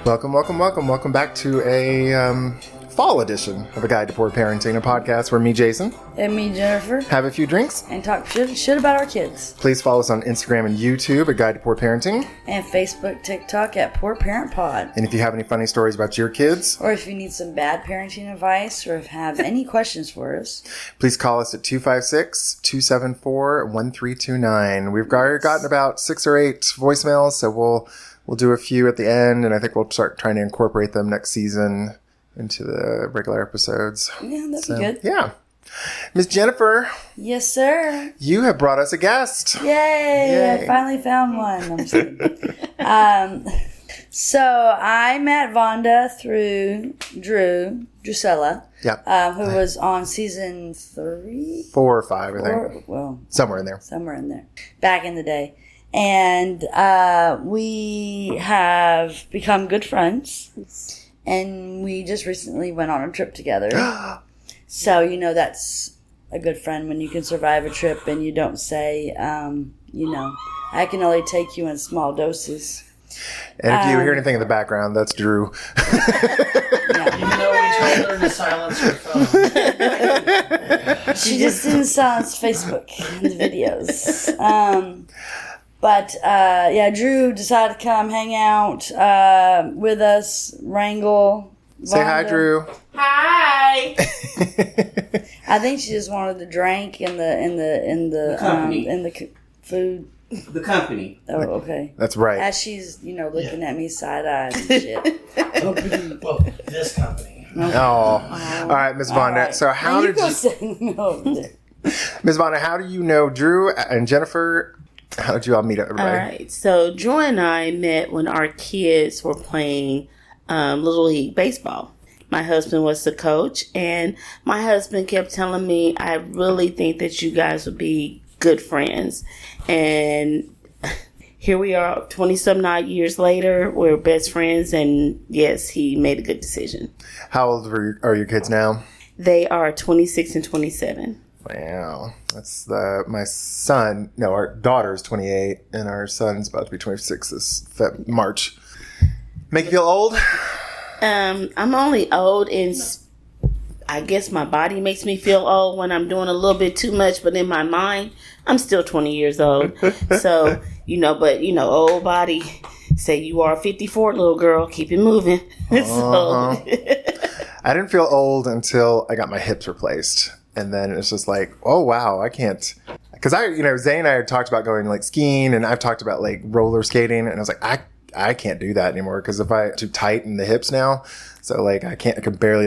Welcome back to a fall edition of A Guide to Poor Parenting, a podcast where me, Jason, and me, Jennifer, have a few drinks and talk shit about our kids. Please follow us on Instagram and YouTube, A Guide to Poor Parenting, and Facebook, TikTok at Poor Parent Pod. And if you have any funny stories about your kids, or if you need some bad parenting advice, or have any questions for us, please call us at 256-274-1329. We've gotten about 6 or 8 voicemails, so we'll do a few at the end, and I think we'll start trying to incorporate them next season into the regular episodes. Yeah, that'd be good. Yeah. Miss Jennifer. Yes, sir. You have brought us a guest. Yay. I finally found one. I'm just kidding. So I met Vonda through Drusilla. Yeah. Who was on season 3? 4 or 5, I think. Well, somewhere in there. Back in the day. And we have become good friends. And we just recently went on a trip together. So, that's a good friend when you can survive a trip and you don't say, I can only take you in small doses. And if you hear anything in the background, that's Drew. Yeah. Even though we told her to silence her phone. She just didn't silence Facebook and the videos. But Drew decided to come hang out with us, wrangle. Vonda. Say hi, Drew. Hi. I think she just wanted to drink in the food. The company. Oh, okay. That's right. As she's, looking at me side-eyed and shit. Well, this company. Oh. All right, Miss Vonda. Right. So how did you... Miss Vonda, how do you know Drew and Jennifer? How did you all meet everybody? All right. So Drew and I met when our kids were playing Little League baseball. My husband was the coach, and my husband kept telling me, I really think that you guys would be good friends. And here we are 20-some odd years later. We're best friends, and yes, he made a good decision. How old are your kids now? They are 26 and 27. Wow. That's our daughter's 28, and our son's about to be 26 this March. Make you feel old? I'm only old, and I guess my body makes me feel old when I'm doing a little bit too much, but in my mind, I'm still 20 years old. So, old body, say you are 54, little girl, keep it moving. Uh-huh. I didn't feel old until I got my hips replaced. And then it's just like, oh, wow, I can't. Because Zane and I had talked about going like skiing, and I've talked about like roller skating. And I was like, I can't do that anymore because if I too tight in the hips now. So like, I can barely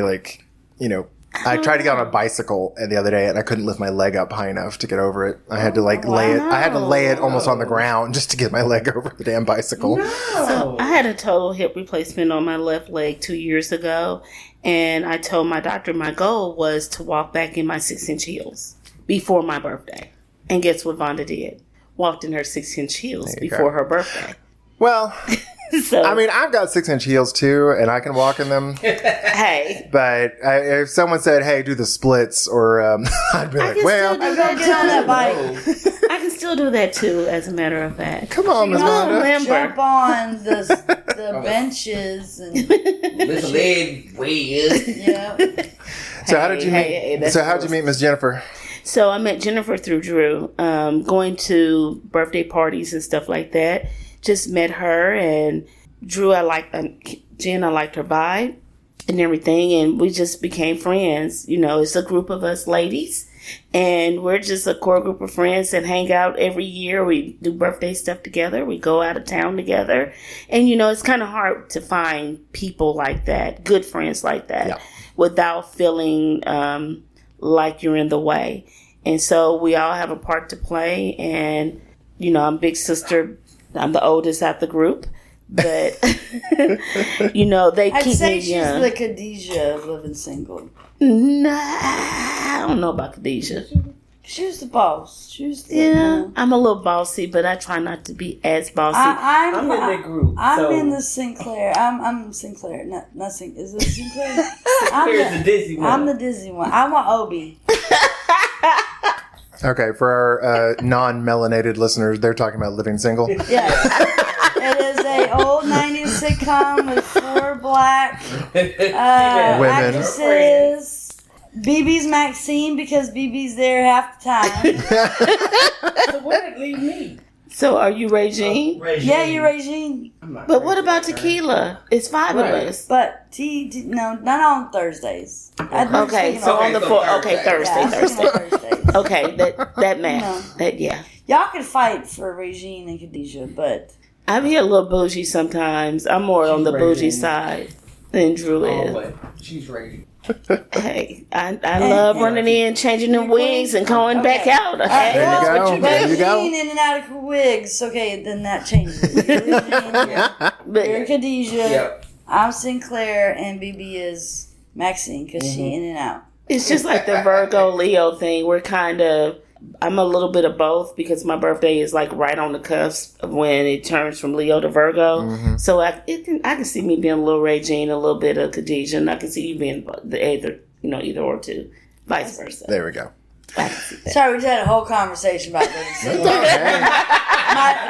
I tried to get on a bicycle the other day and I couldn't lift my leg up high enough to get over it. I had to lay it. I had to lay it almost on the ground just to get my leg over the damn bicycle. No. So I had a total hip replacement on my left leg 2 years ago. And I told my doctor my goal was to walk back in my 6-inch heels before my birthday. And guess what Vonda did? Walked in her 6-inch heels before her birthday. Well, so, I mean, I've got 6-inch heels too, and I can walk in them. Hey. But if someone said, hey, do the splits, or I'd be like, well. I'm going to get on that bike. I can still do that too, as a matter of fact. Come on, Ms. Vonda. Jump on the benches. And This leg weighs. Yeah. So how did you meet? So how did you meet Miss Jennifer? So I met Jennifer through Drew, going to birthday parties and stuff like that. Just met her, and Drew, Jen, I liked her vibe and everything, and we just became friends. It's a group of us ladies, and we're just a core group of friends that hang out every year. We do birthday stuff together. We go out of town together, and it's kind of hard to find people like that, good friends like that, without feeling like you're in the way. And so we all have a part to play, and I'm big sister. I'm the oldest out the group, but they keep me young. I'd say she's the Khadijah of living single. Nah, I don't know about Khadijah. She was the boss. I'm a little bossy, but I try not to be as bossy. I'm in that group. I'm in the Sinclair. I'm Sinclair. Not Sinclair. Is it Sinclair? Sinclair's the dizzy one. I'm the dizzy one. I want Obi. Okay, for our non-melanated listeners, they're talking about living single. Yeah. It is a old 90s sitcom with 4 black Women. actresses. BB's Maxine because BB's there half the time. So where did it leave me? So are you Regine? Regine. Yeah, you're Regine. But what about Tequila? It's 5 of us. But no, not on Thursdays. Okay, so on the Thursday. Okay, that math. That Y'all could fight for Regine and Khadijah, but I'm here a little bougie sometimes. I'm more on the bougie Regine. side than Drew Oh, is. wait. She's ready. Hey, I love running in, changing the wigs, and going back out. Okay, There you that's go. what you There do. you go. Regine in and out of wigs. Okay, then that changes. You're Regine, But you're Khadijah. Yep. I'm Sinclair, and BB is Maxine because she in and out. it's just like the Virgo Leo thing. I'm a little bit of both because my birthday is like right on the cusp of when it turns from Leo to Virgo. So I can see me being a little Regine, a little bit of Khadijah, and I can see you being either or two, vice versa. There we go. I can see that. Sorry, we just had a whole conversation about this. Okay.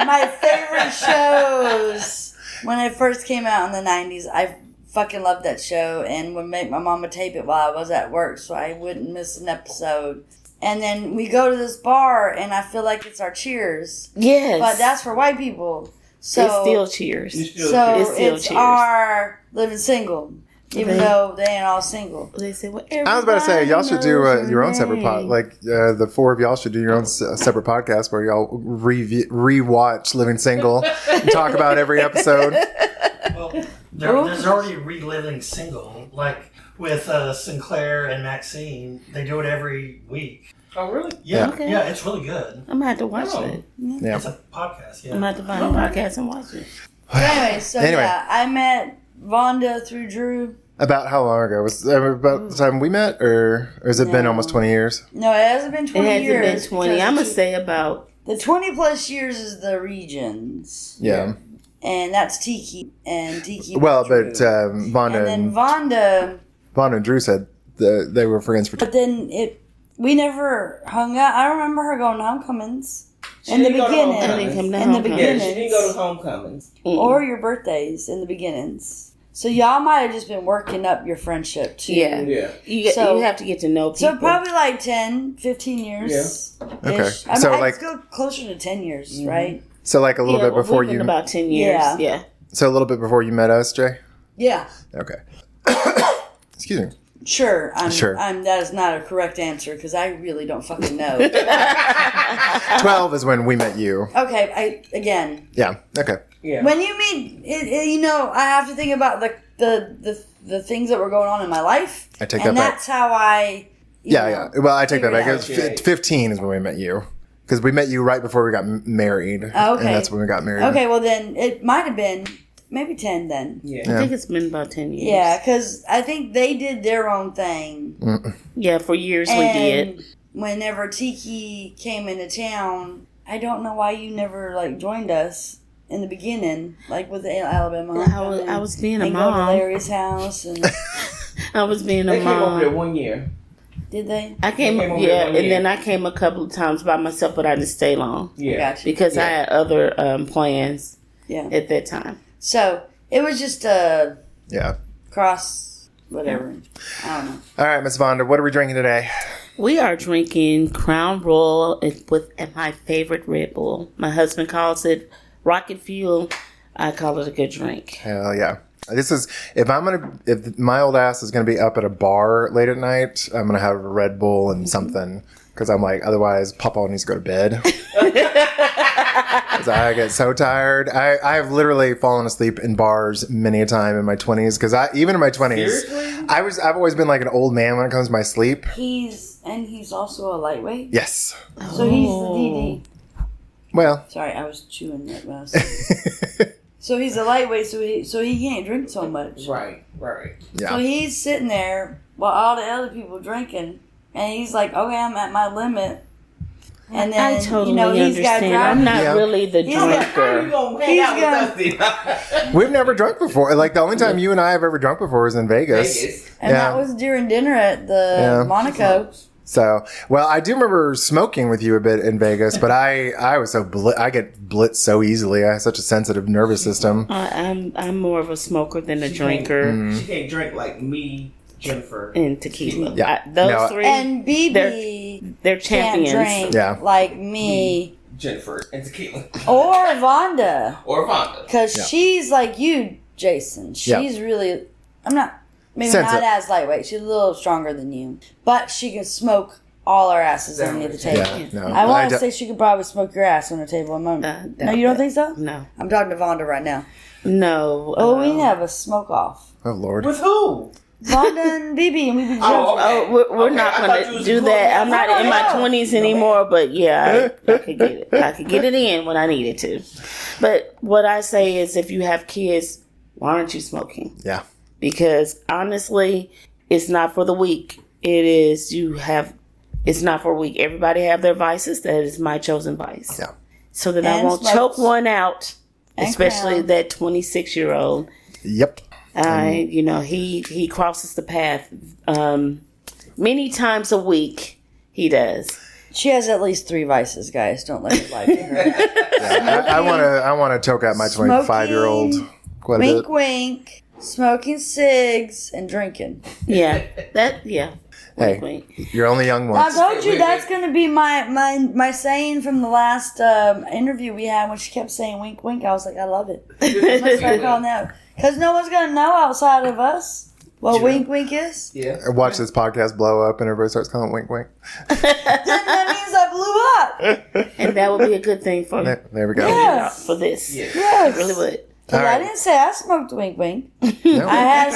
my favorite shows when it first came out in the 90s, I fucking loved that show and would make my mama tape it while I was at work so I wouldn't miss an episode. And then we go to this bar and I feel like it's our Cheers. Yes, But that's for white people. So it's still Cheers. You still so It's still it's Cheers. our living single. Even though they ain't all single. They say, well, I was about to say, y'all should do everybody your own knows separate your name. the 4 of y'all should do your own separate podcast where y'all rewatch Living Single and talk about every episode. Well, there's already reliving single, like with Sinclair and Maxine. They do it every week. Oh, really? Yeah, Okay. yeah, it's really good. I'm gonna have to watch Oh. it. Yeah. It's a podcast. Yeah. I'm gonna have to find a podcast and watch it. Anyway, yeah, I met Vonda through Drew. About how long ago? Was it about the time we met, or has it been No. almost 20 years? No, it hasn't been It 20 hasn't years. been 20. I'm gonna say about. The 20 plus years is the regions. Yeah. And that's Tiki. And Tiki. Well, was but Drew. Vonda And then Vonda. and Drew said they were friends for. But then we never hung out. I remember her going to homecomings. In the didn't go to beginning. homecomings. In the Yeah, beginnings. she didn't go to homecomings. Or your birthdays in the beginnings. So y'all might have just been working up your friendship too. Yeah. Yeah. So- You have to get to know people. So probably like 10, 15 years. Okay. I mean, So, I'd like- go closer to 10 years, right? So like a little bit before we've been you. about 10 years. Yeah. Yeah. So a little bit before you met us, Jay. Yeah. Okay. Excuse me. Sure. Sure. That is not a correct answer because I really don't fucking know. 12 is when we met you. Okay. Yeah. Okay. Yeah. When you meet, I have to think about the things that were going on in my life. I take and that back. that's how I. Yeah. Well, I take that back. figure It it was out. 15 is when we met you. Because we met you right before we got married. Oh, okay. And that's when we got married. Okay, well then it might have been maybe 10 then. Yeah. I think it's been about 10 years. Yeah, because I think they did their own thing. Yeah, for years we And did. whenever Tiki came into town, I don't know why you never joined us in the beginning, like with the Alabama. I was being a and go to mom. Larry's house, and I was being They a came over there mom. 1 year. did they? I came, They came over yeah, there and 1 year. then I came a couple of times by myself, but I didn't stay long Yeah. Gotcha. because I had other plans Yeah. at that time. So it was just a Yeah. cross, whatever. I don't know. All right, Miss Vonda, what are we drinking today? We are drinking Crown Royal with my favorite Red Bull. My husband calls it rocket fuel. I call it a good drink. Hell yeah. This is if my old ass is gonna be up at a bar late at night, I'm gonna have a Red Bull and something because I'm like otherwise Papa needs to go to bed. 'Cause I get so tired. I have literally fallen asleep in bars many a time in my 20s because even in my 20s Seriously? I've always been like an old man when it comes to my sleep. He's also a lightweight. Yes. So he's the DD. Well. Sorry, I was chewing it when I was So he's a lightweight, so he can't drink so much. Right. Right. So Yeah. he's sitting there while all the other people drinking, and he's like, "Okay, I'm at my limit." And then I totally he's got understand. I'm not Yeah. really the He's got- How you drinker. gonna hang out He's with us then? We've never drunk before. Like the only time you and I have ever drunk before was in Vegas. Vegas. and Yeah. that was during dinner at the Yeah. Monaco. So, well, I do remember smoking with you a bit in Vegas, but I was so I get blitzed so easily. I have such a sensitive nervous system. I'm more of a smoker than a drinker. She can't drink like me, Jennifer, and tequila. Yeah. Those three. And BB they're can't champions. drink Yeah. like me Jennifer, and tequila, or Vonda. or Vonda. Because Yeah. she's like you, Jason. She's really, I'm not, maybe Sensitive. not as lightweight. She's a little stronger than you. But she can smoke all our asses underneath the table. Yeah, no. I want to d- say she could probably smoke your ass on the table. No, you don't think so? No. I'm talking to Vonda right now. No. Oh, we have a smoke off. Oh Lord. With who? Vonda and BB, and we be Oh, jumping. okay. We're Okay, not I thought going you to was do pulling that. I'm that. not in my No. 20s anymore, but yeah, I could get it. I could get it in when I needed to. But what I say is if you have kids, why aren't you smoking? Yeah. Because honestly, it's not for the weak. It's not for weak. Everybody have their vices. That is my chosen vice. Yeah. So that I And won't smokes. choke one out, And especially crown. that 26-year-old. Yep. He crosses the path many times a week. He does. She has at least 3 vices, guys. Don't let it lie to her. Yeah. I want to choke out my 25-year-old quite a Wink, bit. wink. Smoking cigs and drinking. Yeah. Yeah. Hey, Wink, wink. you're only young I once. told you that's going to be my saying from the last interview we had when she kept saying wink, wink. I was like, I love it. I'm going to start calling that. Because no one's going to know outside of us what True. wink, wink is. Yeah. Watch this podcast blow up and everybody starts calling it wink, wink. Then that means I blew up. And that would be a good thing for There we go. Yeah. for this. Yeah. Yes. It really would. 'Cause All right. I didn't say I smoked wink, wink. No. I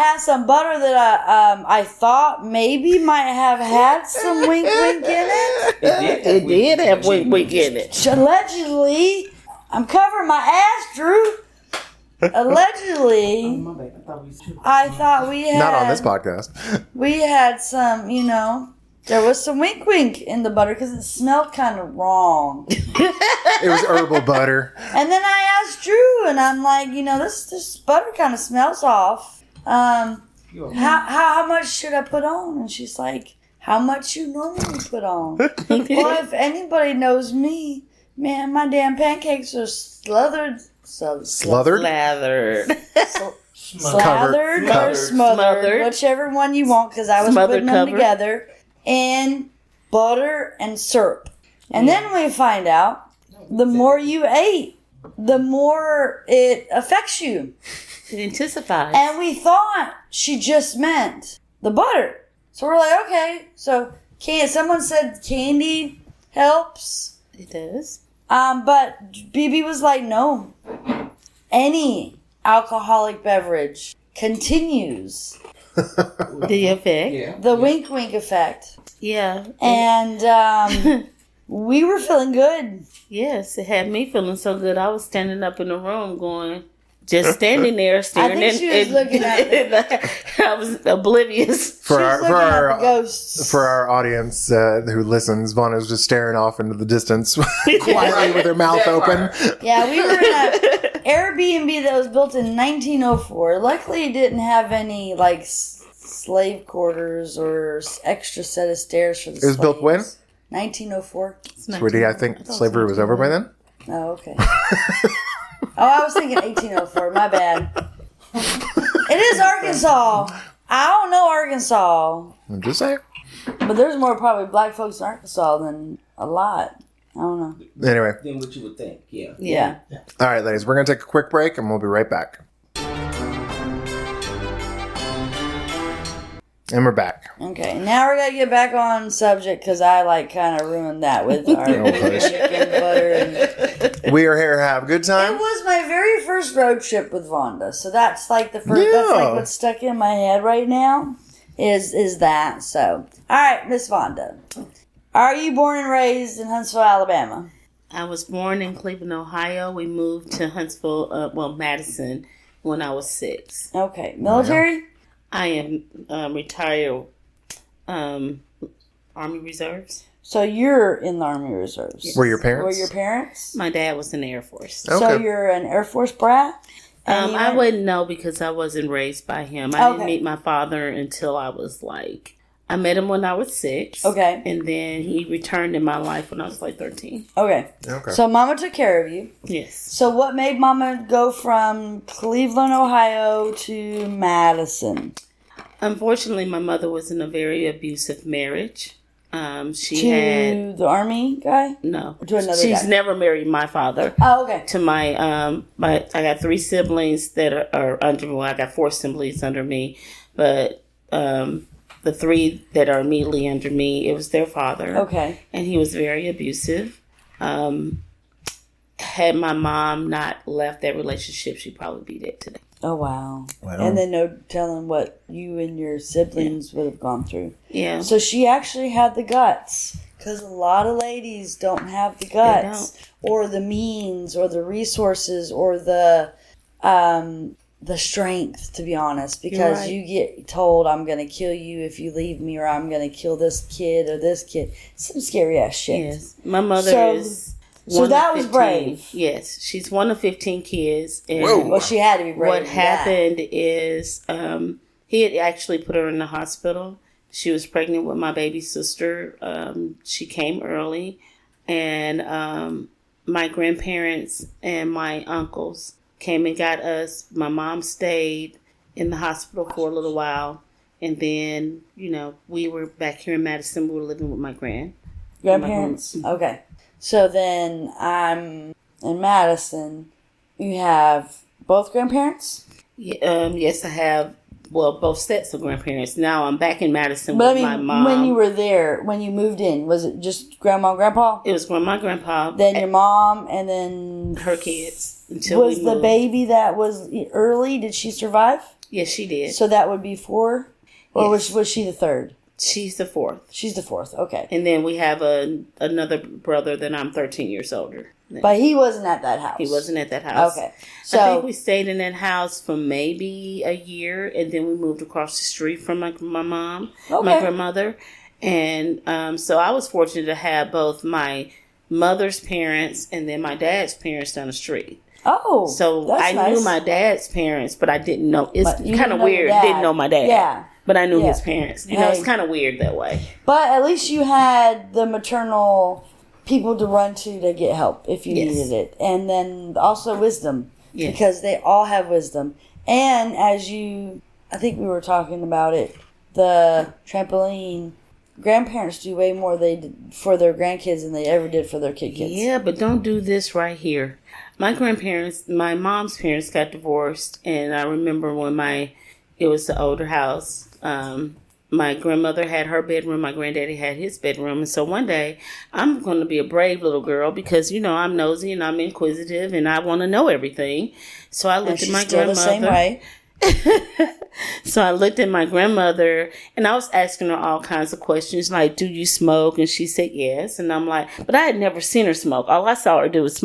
had some butter that I thought maybe might have had some wink, wink in it. It did have wink, wink in it. Allegedly, I'm covering my ass, Drew. Allegedly, My bad. I thought we was I thought we had Not on this podcast. we had some, there was some wink, wink in the butter because it smelled kind of wrong. It was herbal butter. And then I asked Drew, and I'm like, this butter kind of smells off. How much should I put on? And she's like, how much you normally put on? Well, if anybody knows me, man, my damn pancakes are slathered. Slathered? Lathered. Slathered or Covered. smothered, whichever one you want, because I was Smothered, putting them covered. together in butter and syrup. And then we find out the more you ate, the more it affects you. It intensifies. And we thought she just meant the butter. So we're like, okay. So someone said candy helps. It does. But BB was like, no. Any alcoholic beverage continues The effect. Yeah. the wink wink effect. Yeah. And we were feeling good. Yes, it had me feeling so good. I was standing up in the room going, just standing there staring. I think she was looking at I was oblivious. For She our was for looking at our the ghosts. for our audience who listens, Vonda was just staring off into the distance quietly with her mouth That open. part. Yeah, we were in an Airbnb that was built in 1904. Luckily, it didn't have any slave quarters or extra set of stairs for the It was built when? 1904. Sweetie, I think slavery was over by then. Oh, okay. I was thinking 1804. My bad. It is Arkansas. I don't know Arkansas, I'm just saying. but there's more probably black folks in Arkansas than a lot. I don't know. Anyway, Than what you would think. Yeah. Yeah. all right, ladies, we're going to take a quick break and we'll be right back. And we're back. Okay, now we're gonna get back on subject because I kind of ruined that with our chicken butter. And We are here to have a good it time. was my very first road trip with Vonda, so that's the first. That's Yeah. what's stuck in my head right now. Is that so? All right, Miss Vonda, are you born and raised in Huntsville, Alabama? I was born in Cleveland, Ohio. We moved to Huntsville, Madison, when I was 6. Okay, military. I am retired Army Reserves. So you're in the Army Reserves. Were your parents? Were your parents? My dad was in the Air Force. So Okay. you're an Air Force brat? And you I went- wouldn't know because I wasn't raised by him. I didn't Okay. meet my father until I was I met him when I was 6. Okay. And then he returned in my life when I was like 13. Okay. So Mama took care of you. Yes. So what made Mama go from Cleveland, Ohio to Madison? Unfortunately, my mother was in a very abusive marriage. She To had... the Army guy? No. To another She's guy? never married my father. Oh, okay. To my I got 3 siblings that are under me. Well, I got 4 siblings under me, but the 3 that are immediately under me, it was their father. Okay. And he was very abusive. Had my mom not left that relationship, she'd probably be dead today. Oh, wow. And then no telling what you and your siblings would have gone through. Yeah. So she actually had the guts. Because a lot of ladies don't have the guts. Or the means, or the resources, or the strength, to be honest. Because you get told, I'm going to kill you if you leave me, or I'm going to kill this kid or this kid. Some scary ass shit. Yes. My mother is... So that was brave. Yes, she's one of 15 kids. And well, she had to be brave. What happened is he had actually put her in the hospital. She was pregnant with my baby sister. She came early. And my grandparents and my uncles came and got us. My mom stayed in the hospital for a little while. And then, we were back here in Madison. We were living with my grandparents. Okay. So then I'm in Madison. You have both grandparents? Yes, I have. Well, both sets of grandparents. Now I'm back in Madison with my mom. When you were there, when you moved in, was it just grandma and grandpa? It was grandma and grandpa. Then your mom, and then her kids. Was the baby that was early? Did she survive? Yes, she did. So that would be 4, or was she the 3rd? She's the 4th. She's the 4th. Okay. And then we have another brother that I'm 13 years older. But he wasn't at that house. He wasn't at that house. Okay. So I think we stayed in that house for maybe a year, and then we moved across the street from my mom, my grandmother. And so I was fortunate to have both my mother's parents and then my dad's parents down the street. Oh, so I knew my dad's parents, but I didn't know. It's kind of weird. Didn't know my dad. Yeah. But I knew his parents. It's kind of weird that way. But at least you had the maternal people to run to get help if you needed it. And then also wisdom. Yes. Because they all have wisdom. And I think we were talking about it, the trampoline, grandparents do way more for their grandkids than they ever did for their kids. Yeah, but don't do this right here. My mom's parents got divorced. And I remember when it was the older house. My grandmother had her bedroom. My granddaddy had his bedroom. And so one day, I'm going to be a brave little girl because, I'm nosy and I'm inquisitive and I want to know everything. So I looked at my grandmother. The same way. So I looked at my grandmother and I was asking her all kinds of questions like, do you smoke? And she said yes. And I'm like, but I had never seen her smoke. All I saw her do was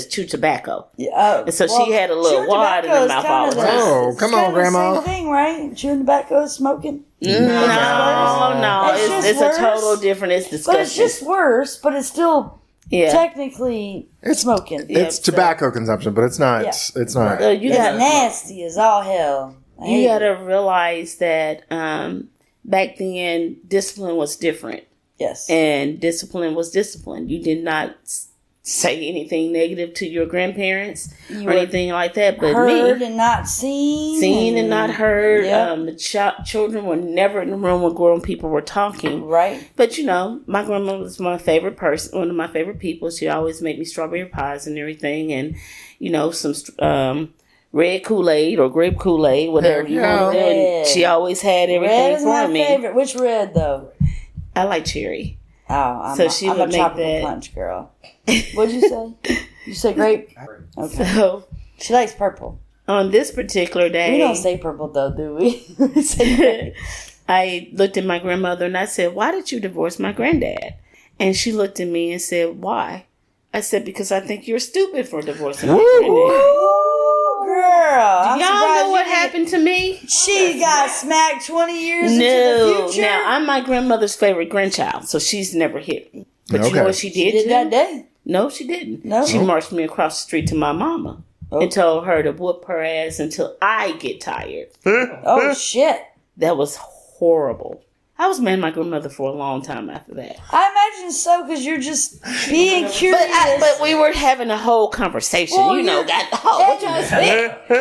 chew tobacco. And so she had a little wad in her mouth all the time. Oh, come on, Grandma. Same thing, right? Chewing tobacco is smoking. No. It's a total different. It's disgusting. But it's just worse. But it's still technically smoking. It's tobacco consumption, but it's not. Yeah. It's not. It's nasty as all hell. You got to realize that back then, discipline was different. Yes. And discipline was discipline. You did not say anything negative to your grandparents or anything like that. But heard and not seen. Seen and not heard. Yep. The children were never in the room when grown people were talking. Right. But, my grandma was my favorite person, one of my favorite people. She always made me strawberry pies and everything. And, some red Kool-Aid or grape Kool-Aid, whatever you want to do. And she always had everything red is for my me. Favorite. Which red, though? I like cherry. Oh, I'm a tropical punch girl. What'd you say? You say grape? Okay. So, she likes purple. On this particular day... We don't say purple, though, do we? We say grape. I looked at my grandmother and I said, why did you divorce my granddad? And she looked at me and said, why? I said, because I think you're stupid for divorcing my granddad. Girl, do y'all know what happened to me? She got smacked 20 years into the future. Now, I'm my grandmother's favorite grandchild, so she's never hit me. But you know what she did? She did that day. No, she didn't. No. She marched me across the street to my mama and told her to whoop her ass until I get tired. Oh, shit. That was horrible. I was mad at my grandmother for a long time after that. I imagine so, because you're just being curious. But we were having a whole conversation. Well, got the whole.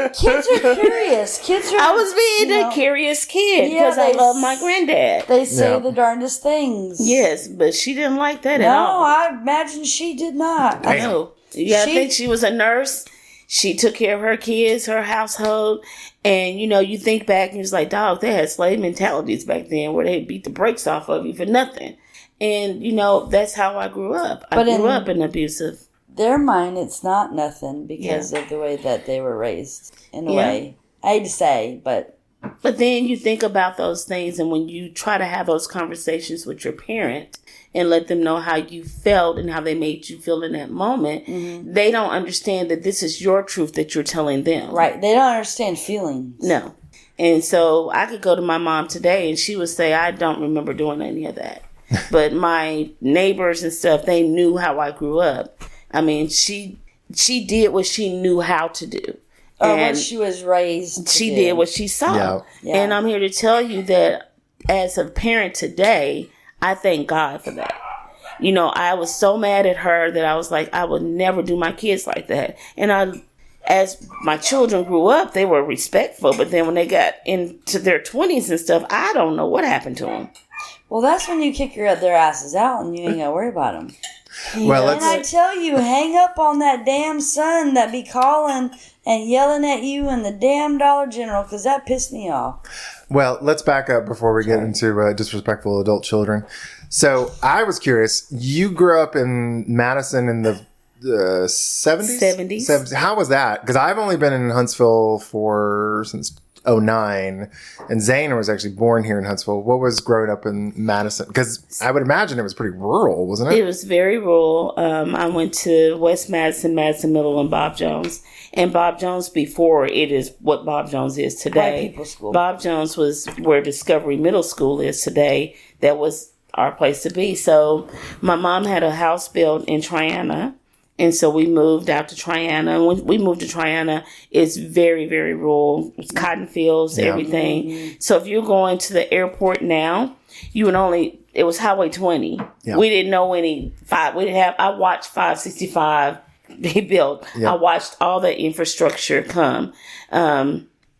Kids are curious. I was being a curious kid because I love my granddad. They say the darndest things. Yes, but she didn't like that at No, all. I imagine she did not. I know. I think she was a nurse. She took care of her kids, her household. And, you think back and it's like, dog, they had slave mentalities back then where they beat the brakes off of you for nothing. And, that's how I grew up. I grew up in abusive. Their mind, it's not nothing because of the way that they were raised, in a way. I hate to say, but... But then you think about those things, and when you try to have those conversations with your parent and let them know how you felt and how they made you feel in that moment, they don't understand that this is your truth that you're telling them. Right. They don't understand feelings. No. And so I could go to my mom today and she would say, I don't remember doing any of that. But my neighbors and stuff, they knew how I grew up. I mean, she did what she knew how to do. Or what she was raised to She do. did what she saw. Yeah. And I'm here to tell you that as a parent today, I thank God for that. I was so mad at her that I was like, I would never do my kids like that. And as my children grew up, they were respectful. But then when they got into their 20s and stuff, I don't know what happened to them. Well, that's when you kick their asses out and you ain't got to worry about them. Well, And I tell you, hang up on that damn son that be calling and yelling at you in the damn Dollar General, because that pissed me off. Well, let's back up before we get into disrespectful adult children. So I was curious. You grew up in Madison in the 70s? 70s. How was that? Because I've only been in Huntsville since 2009, and Zane was actually born here in Huntsville. What was growing up in Madison? Because I would imagine it was pretty rural, wasn't it? It was very rural. I went to West Madison, Madison Middle, and Bob Jones. And Bob Jones before it is what Bob Jones is today. White people school. Bob Jones was where Discovery Middle School is today. That was our place to be. So my mom had a house built in Triana. And so we moved out to Triana. When we moved to Triana, it's very, very rural. It's cotton fields, everything. Mm-hmm. So if you're going to the airport now, it was Highway 20. Yeah. We didn't know I watched 565 be built. Yeah. I watched all the infrastructure come.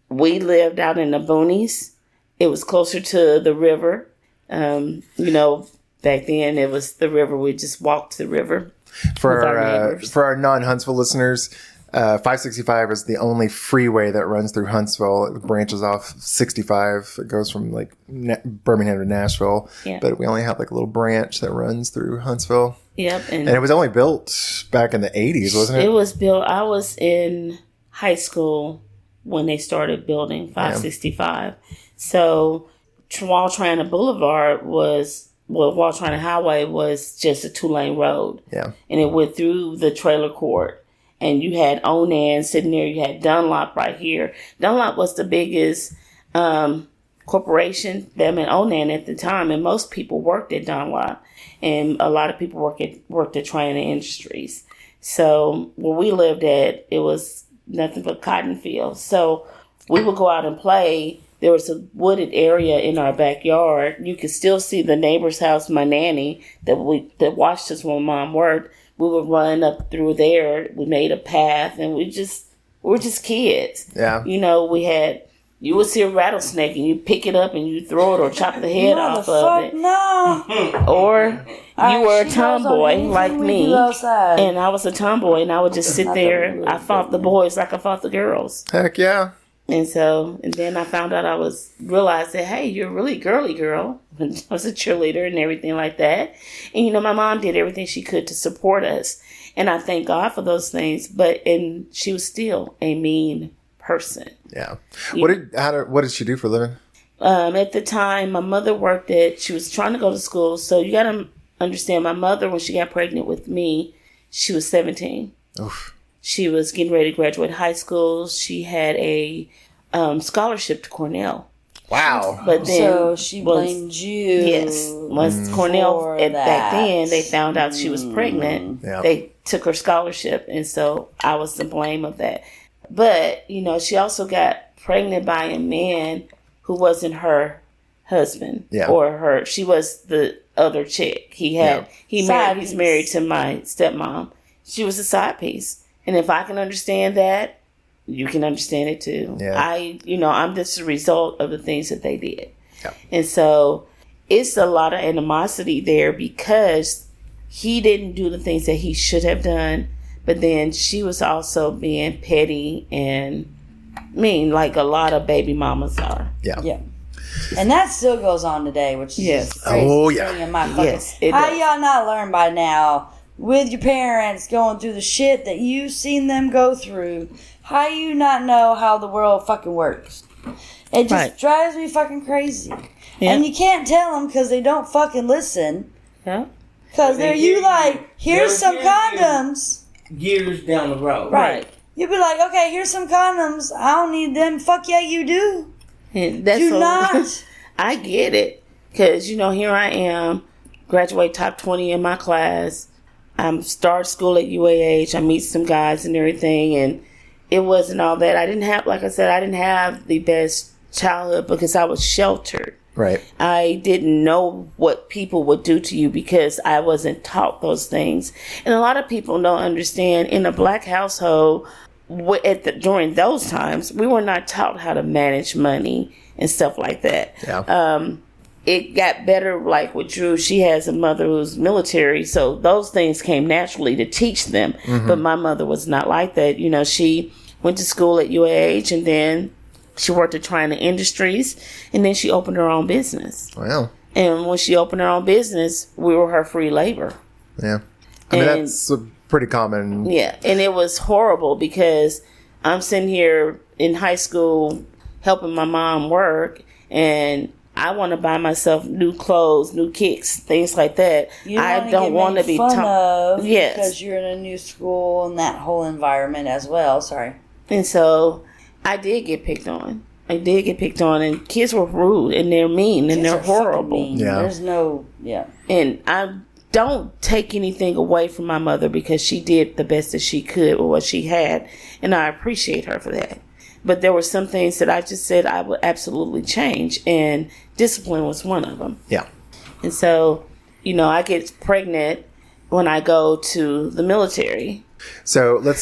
We lived out in the boonies. It was closer to the river. Back then it was the river. We just walked the river. For our non-Huntsville listeners, 565 is the only freeway that runs through Huntsville. It branches off 65. It goes from Birmingham to Nashville. Yeah. But we only have a little branch that runs through Huntsville. Yep. And it was only built back in the 80s, wasn't it? It was built. I was in high school when they started building 565. Yeah. So Wall Triana Boulevard Wall Triana Highway was just a 2-lane road. Yeah. And it went through the trailer court. And you had Onan sitting there. You had Dunlop right here. Dunlop was the biggest corporation, them and Onan at the time. And most people worked at Dunlop. And a lot of people worked at Triana Industries. So where we lived at, it was nothing but cotton fields. So we would go out and play. There was a wooded area in our backyard. You could still see the neighbor's house, my nanny, that watched us when Mom worked. We would run up through there. We made a path, and we were just kids. Yeah. You would see a rattlesnake, and you pick it up and you throw it or chop the head off of it. No. Or you were a tomboy like me, and I was a tomboy, and I would just sit there. I fought the boys like I fought the girls. Heck yeah. And then I found out realized that, hey, you're a really girly girl. I was a cheerleader and everything like that. And, my mom did everything she could to support us. And I thank God for those things. And she was still a mean person. Yeah. What did she do for a living? At the time, my mother she was trying to go to school. So you got to understand, my mother, when she got pregnant with me, she was 17. Oof. She was getting ready to graduate high school. She had a scholarship to Cornell. Wow. But then so she blamed you. Yes. Once Cornell, back then, they found out she was pregnant. They took her scholarship. And so I was to blame of that. But, she also got pregnant by a man who wasn't her husband. Yeah. Or she was the other chick. He's married to my stepmom. She was a side piece. And if I can understand that, you can understand it too. Yeah. I'm just a result of the things that they did. Yeah. And so it's a lot of animosity there because he didn't do the things that he should have done. But then she was also being petty and mean, like a lot of baby mamas are. Yeah. Yeah. And that still goes on today, which is Yes. just the craziest Oh, yeah. thing in my fucking... Yes, it How does. y'all not learn by now, with your parents going through the shit that you've seen them go through, how you not know how the world fucking works? It just Right. drives me fucking crazy. Yeah. And you can't tell them because they don't fucking listen. Yeah. Because They they're hear you you. like, here's They'll some hear you. condoms. Years down the road. Right. You'd be like, okay, here's some condoms. I don't need them. Fuck yeah, you do. And that's Do so- not. I get it. Because, here I am, graduate top 20 in my class. I'm start school at UAH. I meet some guys and everything. And it wasn't all that. I didn't have the best childhood because I was sheltered. Right. I didn't know what people would do to you because I wasn't taught those things. And a lot of people don't understand in a black household, during those times, we were not taught how to manage money and stuff like that. Yeah. It got better, like with Drew. She has a mother who's military, so those things came naturally to teach them. But my mother was not like that. She went to school at UAH, and then she worked at Triana Industries, and then she opened her own business. Wow. And when she opened her own business, we were her free labor. Yeah. I mean, And- that's a pretty common. Yeah, and it was horrible because I'm sitting here in high school helping my mom work, and I want to buy myself new clothes, new kicks, things like that. I don't want to be fun taught. of Yes. because you're in a new school and that whole environment as well. Sorry. And so I did get picked on. And kids were rude, and they're mean, and Kids they're are fucking horrible. mean. Yeah. There's no, yeah. And I don't take anything away from my mother because she did the best that she could with what she had, and I appreciate her for that. But there were some things that I just said I would absolutely change, and discipline was one of them. Yeah. And so, I get pregnant when I go to the military. So let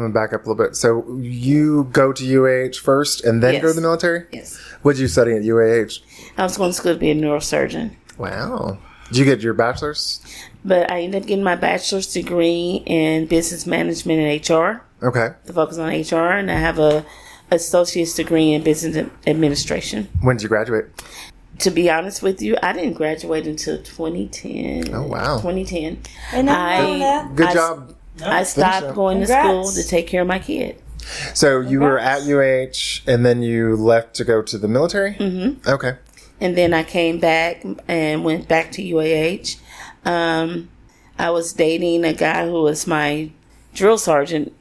me back up a little bit. So you go to UAH first and then go to the military? Yes. What did you study at UAH? I was going to school to be a neurosurgeon. Wow. Did you get your bachelor's? But I ended up getting my bachelor's degree in business management and HR. Okay. To focus on HR, and I have a associate's degree in business administration. When did you graduate? To be honest with you, I didn't graduate until 2010. Oh, wow. 2010. And that. Good job. I stopped up. going to Congrats. school to take care of my kid. So you were at UAH and then you left to go to the military? Mm-hmm. Okay. And then I came back and went back to UAH. I was dating a guy who was my drill sergeant.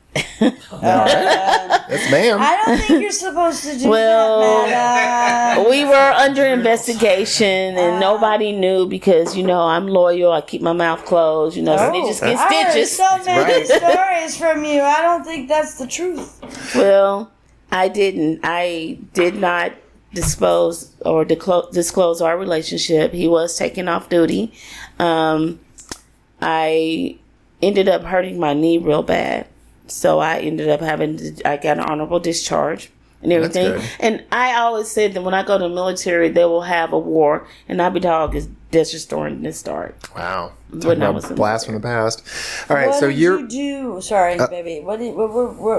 Yes, ma'am. I don't think you're supposed to do Well, that, Madam. We were under investigation and nobody knew because, I'm loyal. I keep my mouth closed. Snitches get I heard stitches. so many right. stories from you. I don't think that's the truth. Well, I didn't. I did not disclose our relationship. He was taken off duty. I ended up hurting my knee real bad. So I ended up I got an honorable discharge and everything. That's good. And I always said that when I go to the military, they will have a war. And I'll be dog is just restoring this start. Wow. When I was in the Blast from the past. All right, What so did you're... you do? Sorry, baby. What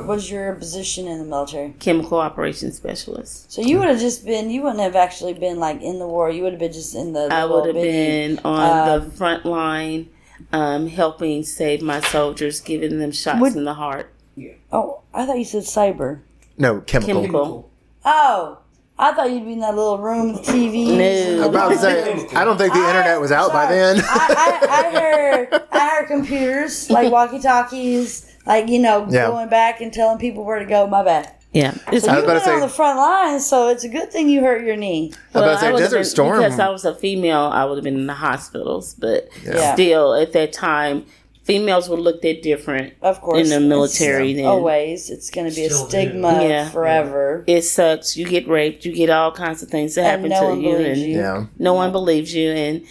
was your position in the military? Chemical operations specialist. So you would have just been. You wouldn't have actually been like in the war. You would have been just in the. I little would have bitty, been on the front line, helping save my soldiers, giving them shots in the heart. Oh, I thought you said cyber. No, chemical. Oh, I thought you'd be in that little room with TV. No. I'm about to say, I don't think the internet was out by then. I heard computers, like walkie-talkies, like, going back and telling people where to go. My bad. Yeah. So I was you've about been to say- on the front lines, so it's a good thing you hurt your knee. I was about to say, I would've Desert been- Storm. Because I was a female, I would have been in the hospitals. But Yeah. still, at that time, females were looked at different. Of course, in the military. it's Then always it's going to be a Still do. stigma Yeah. forever. it sucks. You get raped. You get all kinds of things that happen no to one you, believes and you. Yeah. no one believes you. And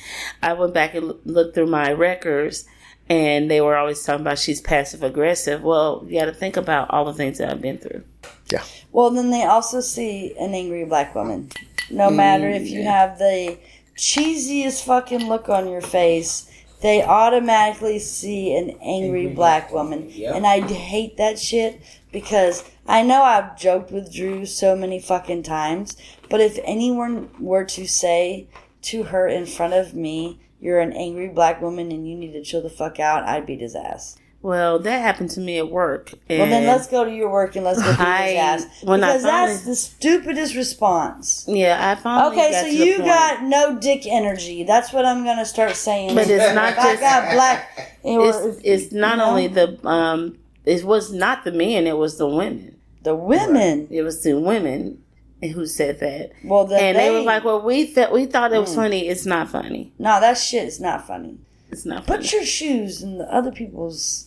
I went back and looked through my records, and they were always talking about she's passive aggressive. Well, you got to think about all the things that I've been through. Yeah. Well, then they also see an angry black woman. No matter if you have the cheesiest fucking look on your face, they automatically see an angry black woman. Yep. And I hate that shit because I know I've joked with Drew so many fucking times, but if anyone were to say to her in front of me, you're an angry black woman and you need to chill the fuck out, I'd beat his ass. Well, that happened to me at work. And Well, then let's go to your work and let's go beat his ass. Because that's the stupidest response. Yeah, I finally Okay, got so to the you point. got no dick energy. That's what I'm gonna start saying. But it's not If I just. got black. It's not only the. It was not the men. It was the women. the women. It was the women who said that. Well, then And they were like, "Well, we thought it was funny. It's not funny. no, that shit is not funny. It's not funny." Put your shoes in the other people's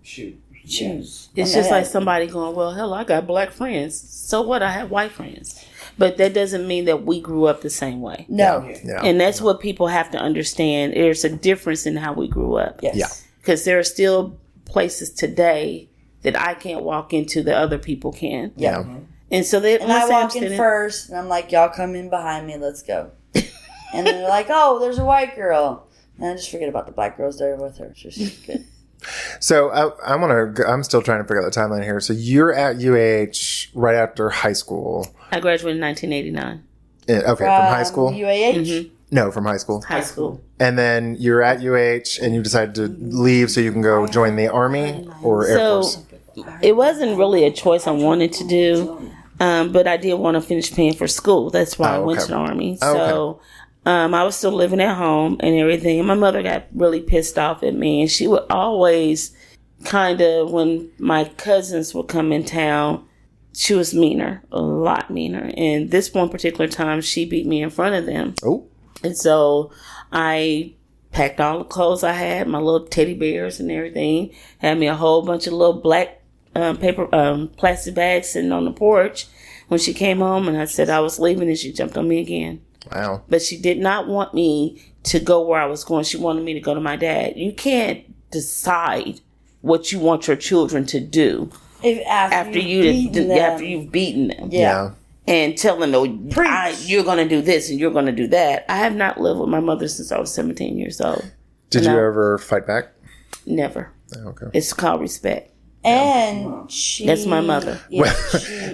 Shoot. shoes. It's just like somebody going, "Well, hell, I got black friends. So what? I have white friends." But that doesn't mean that we grew up the same way. No. Yeah. And that's what people have to understand. There's a difference in how we grew up. Yes. Yeah. Because there are still places today that I can't walk into that other people can. Yeah. And so they And I walk in first, and I'm like, y'all come in behind me, let's go. And they're like, oh, there's a white girl. And I just forget about the black girls there with her. It's just good. So I'm still trying to figure out the timeline here. So you're at UAH right after high school. I graduated in 1989. Okay, from high school? UAH? No, from high school. High school. And then you're at UH and you decided to leave so you can go join the Army or Air Force. It wasn't really a choice I wanted to do, but I did want to finish paying for school. That's why I went to the Army. So I was still living at home and everything. And my mother got really pissed off at me. And she would always kind of, when my cousins would come in town, she was meaner, a lot meaner. And this one particular time, she beat me in front of them. Oh. And so I packed all the clothes I had, my little teddy bears and everything, had me a whole bunch of little black plastic bags sitting on the porch when she came home, and I said I was leaving, and she jumped on me again. Wow. But she did not want me to go where I was going. She wanted me to go to my dad. You can't decide what you want your children to do after you've beaten them. Yeah. And telling them, you're going to do this and you're going to do that. I have not lived with my mother since I was 17 years old. Did you ever fight back? Never. Oh, okay. It's called respect. And she... That's my mother. Yeah,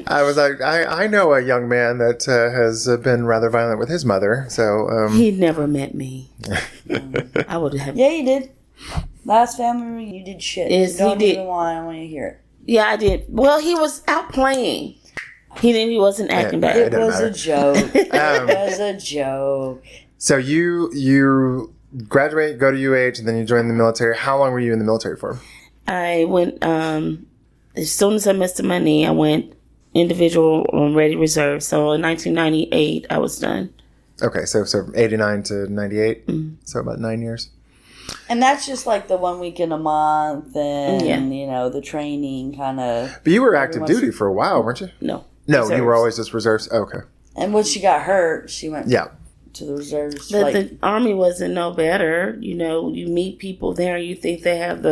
I was like, I know a young man that has been rather violent with his mother. So He never met me. I would have. yeah, you did. Last family reunion, you did shit. Yes, you don't he did. even want to hear it. Yeah, I did. Well, he was out playing. He wasn't acting bad. It was a joke. It was a joke. So you graduate, go to UH, and then you join the military. How long were you in the military for? I went, as soon as I messed up my knee, I went individual ready reserve. So in 1998, I was done. Okay, so 89 to 98, so about 9 years. And that's just like the 1 week in a month and, you know, the training kind of. But you were active duty for a while, weren't you? No. No, Reserves. you were always just reserves? Okay. And when she got hurt, she went to the reserves. But the Army wasn't no better. You know, you meet people there and you think they have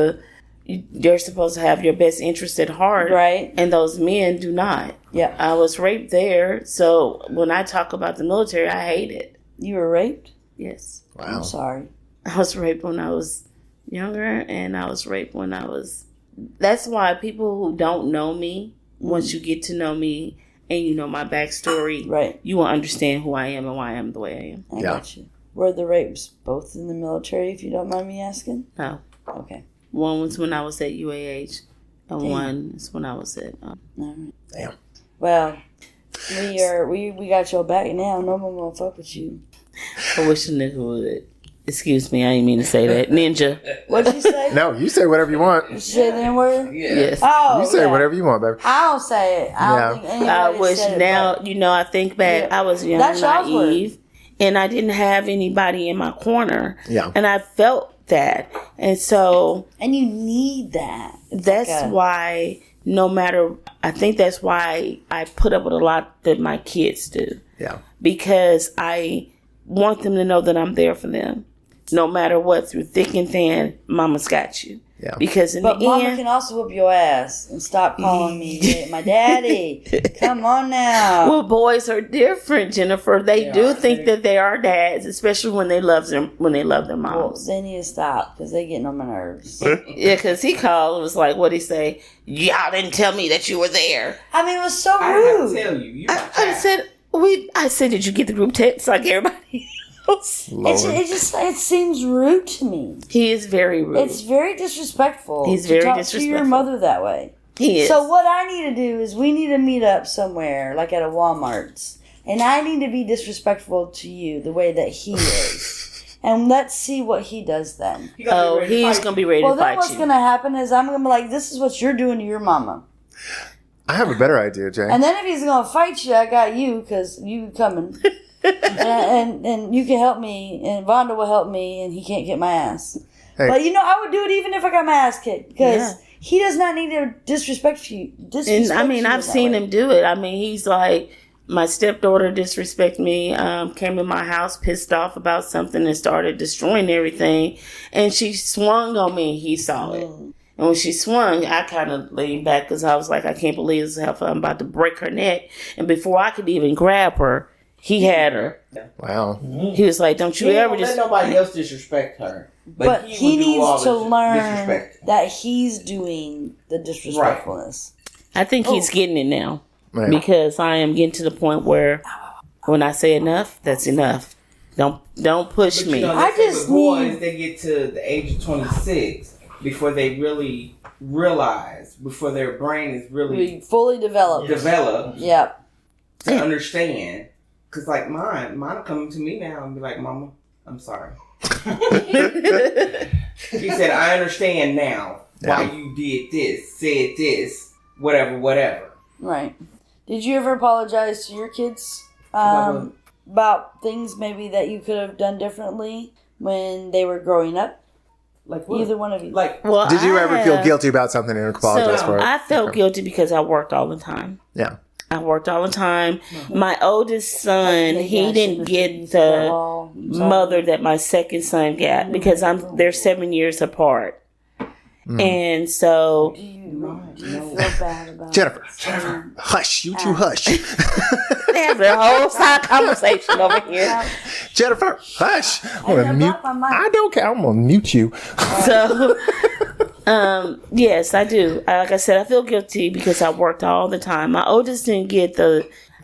they're supposed to have your best interest at heart. Right. And those men do not. Yeah. I was raped there. So when I talk about the military, I hate it. You were raped? Yes. Wow. I'm sorry. I was raped when I was younger, and I was raped when I was... That's why people who don't know me, once you get to know me and you know my backstory, Right. you will understand who I am and why I am the way I am. I got you. Were the rapes both in the military, if you don't mind me asking? No. Okay. One was when I was at UAH, and one is when I was at... All right. Damn. Well, we got your back now. No one will fuck with you. I wish a nigga would. Excuse me, I didn't mean to say that. Ninja. What'd you say? No, you say whatever you want. You said the N-word? Yes. Oh, You say whatever you want, baby. I don't say it. I don't think anybody I wish said it, now, but- you know, I think back, I was young That's and y'all's word. naive, and I didn't have anybody in my corner. Yeah. And I felt that. And so And you need that. that's why I think that's why I put up with a lot that my kids do. Yeah. Because I want them to know that I'm there for them. No matter what, through thick and thin, mama's got you. Yeah. Because in But the mama end, can also whoop your ass and stop calling me my daddy. Come on now. well, boys are different, Jennifer. They do think that they are dads, especially when they love their Well, moms. they need to stop because they getting on my nerves. Yeah, because he called and was like, what'd he say? Y'all didn't tell me that you were there. I mean, it was so I have to rude. tell you. I said, did you get the group text like everybody else? Lord. It seems rude to me. He is very rude. It's very disrespectful. He's to very talk to disrespectful. your mother that way. He is. So what I need to do is we need to meet up somewhere, like at a Walmart's, and I need to be disrespectful to you the way that he is, and let's see what he does then. He's going to be ready Well, to then fight what's you. going to happen is I'm going to be like, this is what you're doing to your mama. I have a better idea, Jay. And then if he's going to fight you, I got you because you coming. and you can help me, and Vonda will help me, and he can't get my ass. Hey. But I would do it even if I got my ass kicked because he does not need to disrespect you. And I mean, I've seen him do it. I mean, he's like, my stepdaughter disrespected me, came in my house pissed off about something and started destroying everything. And she swung on me. He saw it. And when she swung, I kind of leaned back because I was like, I can't believe this. I'm about to break her neck. And before I could even grab her, he had her. Wow. He was like, don't you ever let nobody else disrespect her. But he would do all needs to the learn disrespect. that he's doing the disrespectfulness. I think he's getting it now. Right. Because I am getting to the point where when I say enough, that's enough. Don't push But me. I just with boys, need- they get to the age of 26 before they really realize, before their brain is really We fully developed. developed Yep. to understand. Because like mine will come to me now and be like, Mama, I'm sorry. He said, I understand now why you did this, said this, whatever. Right. Did you ever apologize to your kids About about things maybe that you could have done differently when they were growing up? Like what? Either one of you. Like, Well, Did you I ever feel have- guilty about something and apologize So for it? I felt Okay. guilty because I worked all the time. Yeah. I worked all the time. My oldest son, Maybe he I didn't shouldn't get have used that the law. I'm sorry. mother that my second son got because they're 7 years apart. And so Do you feel bad about Jennifer, Jennifer. hush. You two hush. they have a whole side conversation over here. Jennifer, hush. I'm gonna I'm mute. off my mic. I don't care. I'm gonna mute you. So, yes, I do. Like I said, I feel guilty because I worked all the time. My oldest didn't get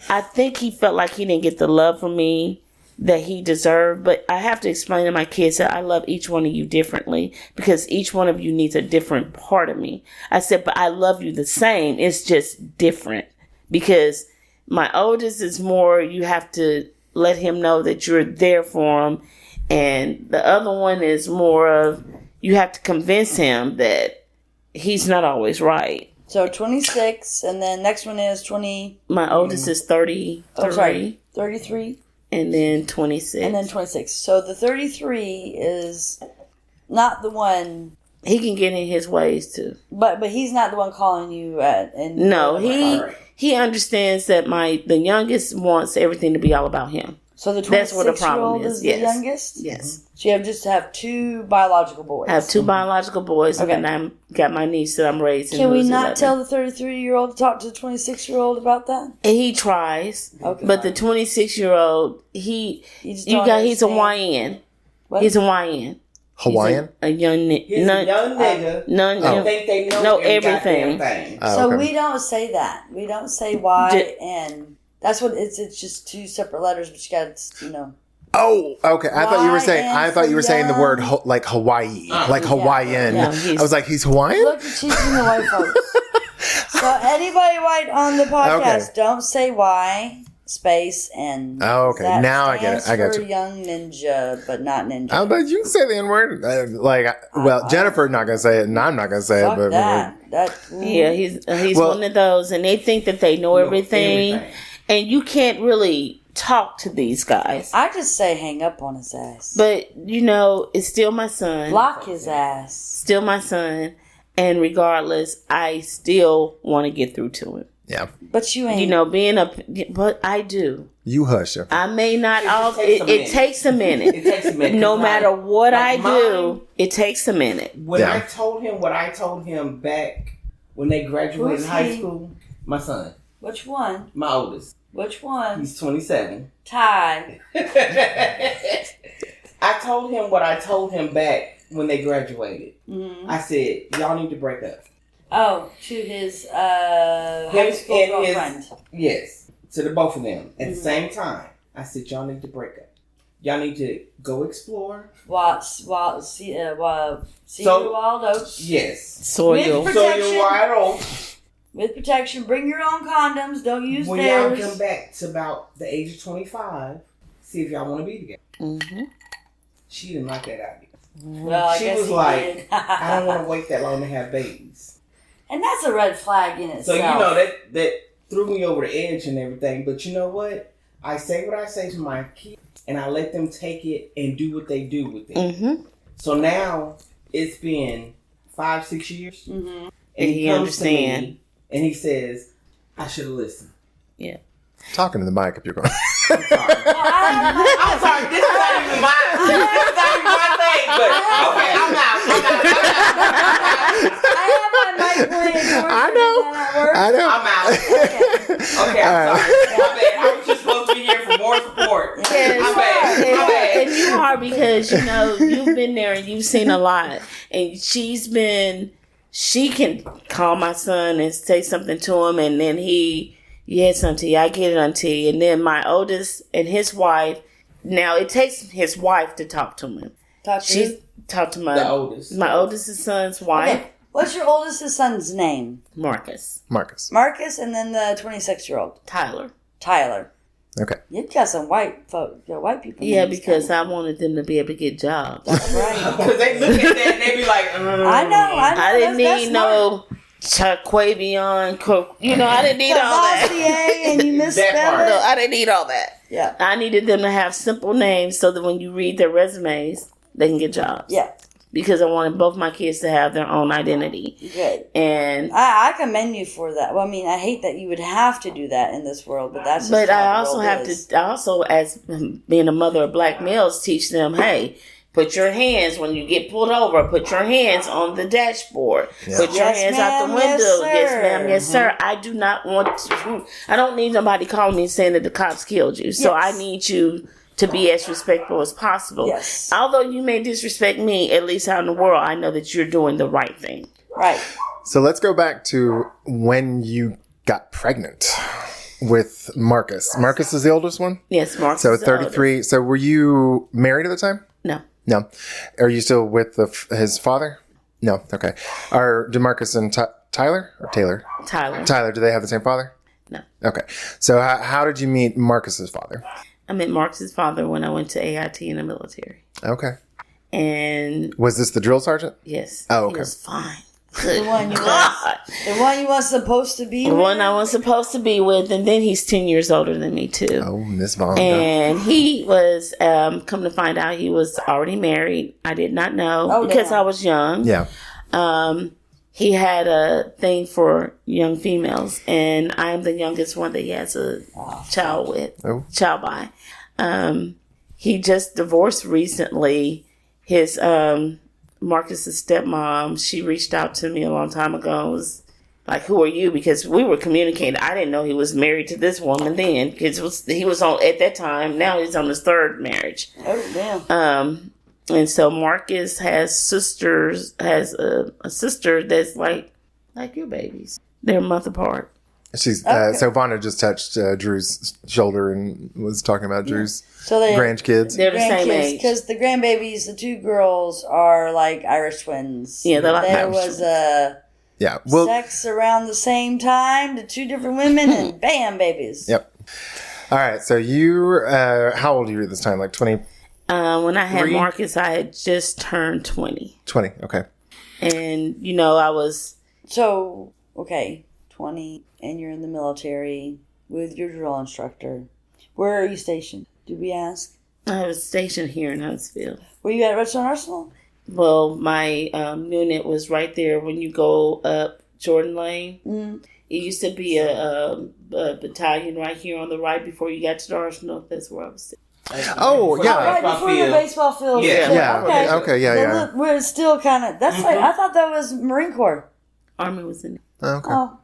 I think he felt like he didn't get the love from me that he deserved. But I have to explain to my kids that I love each one of you differently because each one of you needs a different part of me. I said, but I love you the same. It's just different because my oldest is more, you have to let him know that you're there for him. And the other one is more of, you have to convince him that he's not always right. So 26, and then next one is 20. My oldest is 33, Oh, sorry, 33, and then 26. and then 26. So the 33 is not the one, he can get in his ways too. but he's not the one calling you at. And No, Alright. he understands that the youngest wants everything to be all about him. So the That's what the problem 26-year-old is, is the yes. youngest. Yes, So you just have two biological boys. I have two biological boys, Okay. and then I got my niece that I'm raising. Can we who's not 11. tell the 33-year-old to talk to the 26-year-old about that? And he tries, Okay. but the 26-year-old, You just don't he's a understand. YN. What? He's a YN. Hawaiian? A young he's a young nigga. None. Don't think they know know everything. everything. Oh, So okay. we don't say that. We don't say Y J- and that's what it's. It's just two separate letters, but you got to. Oh, okay. I thought you were saying. I thought you were saying the word young. like Hawaii, like Hawaiian. Yeah, I was like, he's Hawaiian. Look, she's in the white folks. So anybody white on the podcast, Okay. don't say Y space and. Oh, okay. That Now I get it. stands I got for you. young ninja, but not ninja. I was like, you can say the N word. Well, Jennifer's not gonna say it, and I'm not gonna say Fuck it. But that. That. Yeah, he's Well- one of those, and they think that they know everything, and you can't really talk to these guys. I just say hang up on his ass. But, it's still my son. Block his ass. Still my son. And regardless, I still want to get through to him. Yeah. But you ain't. But I do. You hush. I may not. It takes a minute. It takes a minute. No matter what I do, it takes a minute. When I told him what I told him back when they graduated Who's high he? school, my son, Which one? my oldest, Which one? he's 27. Ty. I told him what I told him back when they graduated. Mm-hmm. I said, y'all need to break up. Oh, to his high school and girlfriend. Yes, to the both of them at the same time. I said, y'all need to break up. Y'all need to go explore. See Waldo. Yes. Soil. With So protection. you're wide open. With protection. Bring your own condoms. Don't use When y'all theirs. come back to about the age of 25, see if y'all want to be together. Mm-hmm. She didn't like that idea. Well, I She guess was he like, did. I don't want to wait that long to have babies. And that's a red flag in So itself. that threw me over the edge and everything. But you know what? I say what I say to my kids, and I let them take it and do what they do with it. Mm-hmm. So now it's been 5-6 years, Mm-hmm. and he comes to understand. me and he says, "I should have listened." Yeah. Talking to the mic if you're going. I'm sorry. I'm sorry. This is not even my. This is not even my thing. But okay, I'm out. I have my mic playing. I know. I know. I'm out. Okay, I'm sorry. My bad. I was just supposed to be here for more support. Yes. My bad. And you are, because you've been there and you've seen a lot, and she can call my son and say something to him, and then yes, auntie, I get it, auntie. And then my oldest and his wife, now it takes his wife to talk to him. She's talked to The oldest. my oldest son's wife, Okay. What's your oldest son's name? Marcus. Marcus. Marcus, and then the 26-year-old Tyler. Tyler. Okay. You've got some white people. Yeah, names because down I wanted them to be able to get jobs. there. That's right. Because they look at that and they be like, I know. I didn't That's need smart. no Chaquavion, I didn't need all that. Cavassier, and you misspelled That part. No, it. I didn't need all that. Yeah. I needed them to have simple names so that when you read their resumes, they can get jobs. Yeah. Because I wanted both my kids to have their own identity. Good. And I commend you for that. Well, I mean, I hate that you would have to do that in this world, but that's just but how I the also world have is. to, as being a mother of black males, teach them, hey, put your hands, when you get pulled over, put your hands on the dashboard. Yeah. Put your Yes, hands out the ma'am, window. yes, Yes, sir. ma'am. Yes, sir. I do not want to, I don't need nobody calling me saying that the cops killed you. So Yes. I need you to be as respectful as possible. Yes. Although you may disrespect me, at least out in the world, I know that you're doing the right thing. Right. So let's go back to when you got pregnant with Marcus. Marcus is the oldest one? Yes, Mark. So 33. So were you married at the time? No. No. Are you still with his father? No. Okay. Are DeMarcus and Tyler or Taylor? Tyler. Tyler, do they have the same father? No. Okay. So how did you meet Marcus's father? I met Mark's father when I went to AIT in the military. Okay. And Was this the drill sergeant? yes. Oh, okay. He was fine. The one you God. The one you was supposed to be The with? one I was supposed to be with, and then he's 10 years older than me too. Oh, Miss Vonda. And he was, come to find out, he was already married. I did not know because damn. I was young. Yeah. He had a thing for young females, and I'm the youngest one that he has a child with, Oh. child by. He just divorced recently. His Marcus's stepmom, she reached out to me a long time ago. And was like, "Who are you?" Because we were communicating. I didn't know he was married to this woman then, because he was on at that time. Now he's on his third marriage. Oh, damn. And so Marcus has a sister that's like your babies. They're a month apart. She's Okay. so Vonda just touched Drew's shoulder and was talking about Drew's So they grandkids. They're the same age. Because the grandbabies, the two girls, are like Irish twins. Yeah, they're like There Irish was a Yeah. Well. sex around the same time to two different women, and bam, babies. Yep. All right. So you, how old are you at this time? Like 20? When I had 3? Marcus, I had just turned 20. 20. Okay. And, I was... So, okay, 20, and you're in the military with your drill instructor. Where are you stationed? Did we ask? I was stationed here in Huntsville. Were you at Redstone Arsenal? Well, my unit was right there when you go up Jordan Lane. Mm. It used to be a battalion right here on the right before you got to the Arsenal. That's where I was sitting. Oh, yeah. Right before the baseball field. Yeah. Okay. Yeah. Well, look, we're still kind of. That's like I thought that was Marine Corps. Army was in it. Okay. Oh,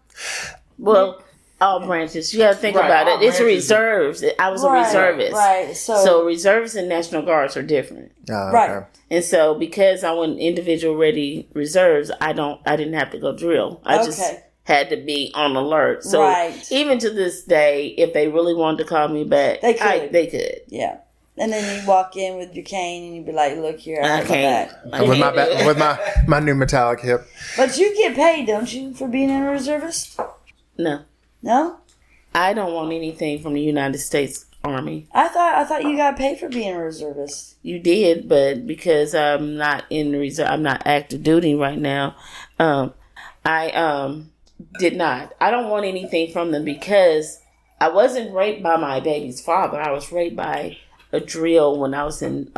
Well, all branches. You got to think about it. It's reserves. I was a reservist. Right. So reservists and National Guards are different. Okay. Right. And so because I went individual ready reserves, I didn't have to go drill. I just had to be on alert. So even to this day, if they really wanted to call me back, they could. Yeah. And then you walk in with your cane and you'd be like, "Look here, I can't." With my new metallic hip. But you get paid, don't you, for being a reservist? No. No? I don't want anything from the United States Army. I thought you got paid for being a reservist. You did, but because I'm not in the reserve, I'm not active duty right now. I did not. I don't want anything from them because I wasn't raped by my baby's father. I was raped by a drill when I was in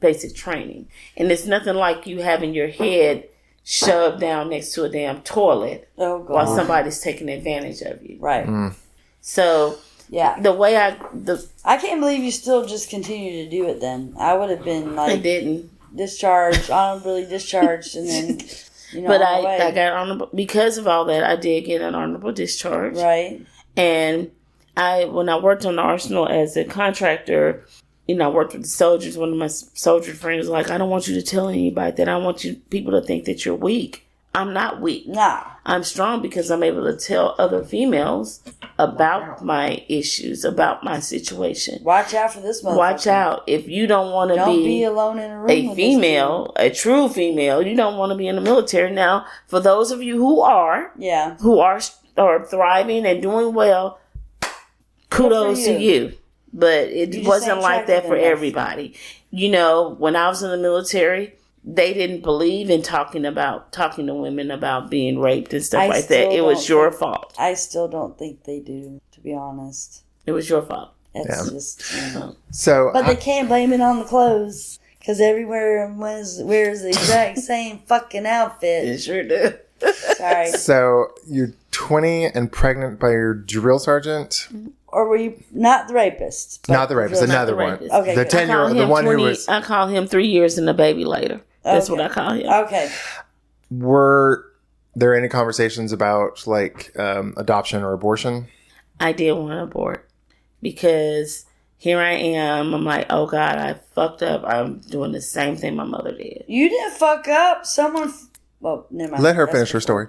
basic training. And it's nothing like you having your head shoved down next to a damn toilet while somebody's taking advantage of you. Right. Mm. So, yeah. The way I can't believe you still just continue to do it then. I would have been like... I didn't. Discharged, honorably discharged, and then, But I got honorable... Because of all that, I did get an honorable discharge. Right. And when I worked on the Arsenal as a contractor... I worked with the soldiers. One of my soldier friends was like, I don't want you to tell anybody that. I want people to think that you're weak. I'm not weak. Nah. I'm strong because I'm able to tell other females about my issues, about my situation. Watch out for this motherfucker. Watch out. If you don't want to be alone in a room a female, a true female, you don't want to be in the military. Now, for those of you who are thriving and doing well, kudos to you. But it wasn't like that for everybody. When I was in the military, they didn't believe in talking to women about being raped and stuff like that. It was your fault. I still don't think they do, to be honest. It was your fault. It's just... But they can't blame it on the clothes, because everywhere wears the exact same fucking outfit. It sure do. Sorry. So you're 20 and pregnant by your drill sergeant? Or were you not the rapist? Not the rapist, another one. Okay. The 10-year-old, the one who was... I call him 3 years and a baby later. That's what I call him. Okay. Were there any conversations about adoption or abortion? I did want to abort because here I am. I'm like, oh God, I fucked up. I'm doing the same thing my mother did. You didn't fuck up. Someone... Well, never mind. Let her finish her story.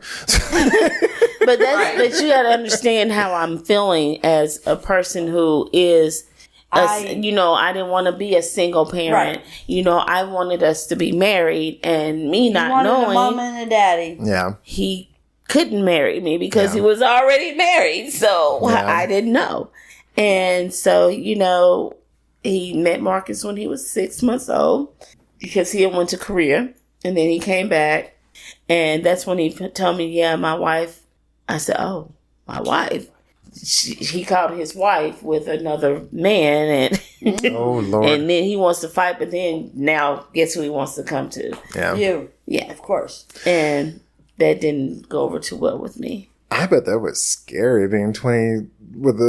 But you got to understand how I'm feeling as a person who is, I didn't want to be a single parent. Right. I wanted us to be married, and me not knowing a mama and a daddy. Yeah, he couldn't marry me because he was already married, so I didn't know. And so he met Marcus when he was 6 months old because he had went to Korea, and then he came back. And that's when he told me, my wife. I said, oh, my wife. He called his wife with another man. And oh, Lord. And then he wants to fight, but then now guess who he wants to come to? Yeah. You. Yeah. Of course. And that didn't go over too well with me. I bet that was scary being 20 with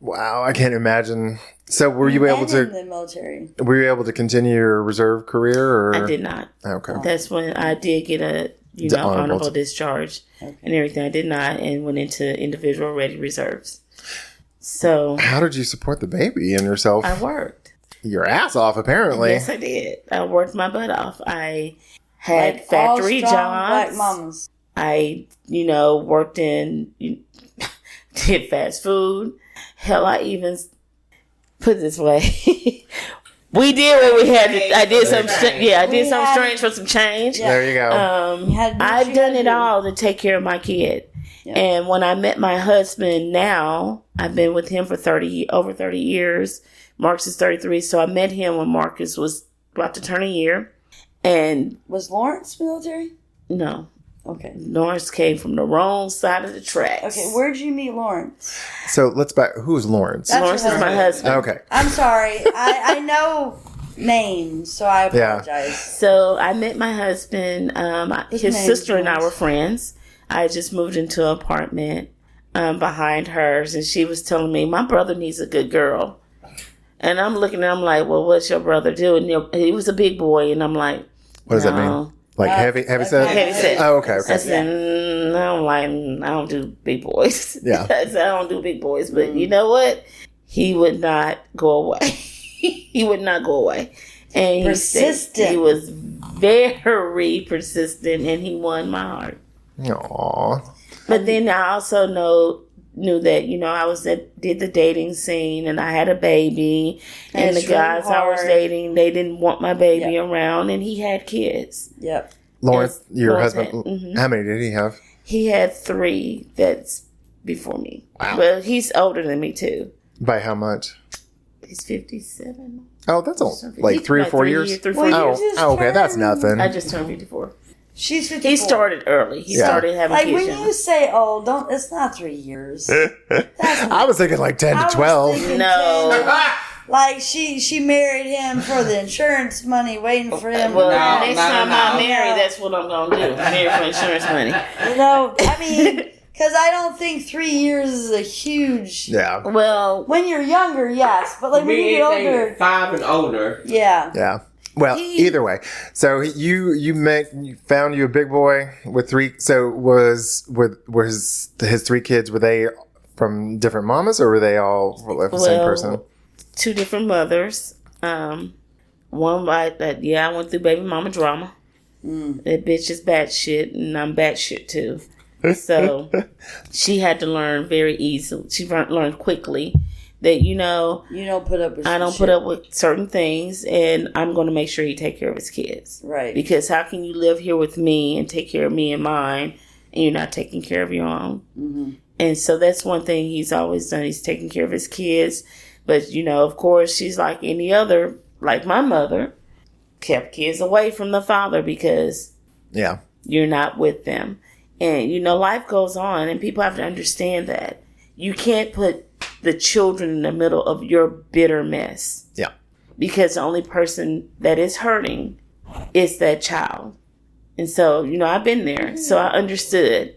wow, I can't imagine. So were you able to... in the military. Were you able to continue your reserve career? Or? I did not. Okay. That's when I did get a honorable discharge and everything. I did not, and went into individual ready reserves. So how did you support the baby and yourself? I worked your ass off, apparently. Yes, I did. I worked my butt off. I had factory jobs. Black mamas. I, worked in, did fast food. Hell, I even put it this way. We did what we had to. I did something strange for some change. Yeah. There you go. I've done it all to take care of my kid. Yeah. And when I met my husband now, I've been with him for over 30 years. Marcus is 33, so I met him when Marcus was about to turn a year. And was Lawrence military? No. Okay. Lawrence came from the wrong side of the tracks. Okay, where'd you meet Lawrence? So let's back. Who's Lawrence? That's Lawrence is my husband. Okay. I'm sorry. I know names, so I apologize. So I met my husband. His name's sister and I Lawrence. were friends. I just moved into an apartment behind hers, and she was telling me, my brother needs a good girl. And I'm looking at him like, well, what's your brother do? And he was a big boy, and I'm like, What does that mean? Like heavy set? Heavy set. Oh, okay. I said, I'm like, I don't do big boys. Yeah. I said, I don't do big boys. But you know what? He would not go away. He would not go away. And Persistent. He was very persistent, and he won my heart. Aww. But then I also knew that, I did the dating scene, and I had a baby, and it's the guys really I was hard. dating, they didn't want my baby around, and he had kids. Yep. Lawrence, Yes, your Lawrence husband, had- how many did he have? He had 3 that's before me. Wow. But he's older than me, too. By how much? He's 57. Oh, that's all, like He's 3 or about 4 years? 3, 4 Well, years. you just Okay, that's turned- nothing. I just turned 54. She's 54. He started early. He Yeah. started having Like, kids. when young. you say old, it's not 3 years. I was thinking like 10 I to was 12. thinking No. 10. Like, she married him for the insurance money, waiting for him. Well, No, next no, time no. I'm married, that's what I'm going to do. Marry for insurance money. I mean, because I don't think 3 years is a huge... Yeah. Well, When you're younger, yes. But, like, when you Me, get anything older... 5 and older. Yeah. Yeah. Well, either way. So you found you a big boy with 3. So was his 3 kids, were they from different mamas, or were they all the same person? 2 different mothers. One I went through baby mama drama. That bitch is batshit, and I'm batshit too. So she had to learn very easily. She learned quickly that You don't put up with I some don't shit. put up with certain things, and I'm going to make sure he take care of his kids. Right. Because how can you live here with me and take care of me and mine, and you're not taking care of your own? Mm-hmm. And so that's one thing he's always done. He's taking care of his kids. But, of course, she's like any other, like my mother, kept kids away from the father because Yeah. you're not with them. And, life goes on, and people have to understand that. You can't put the children in the middle of your bitter mess. Yeah. Because the only person that is hurting is that child. And so, I've been there. So I understood.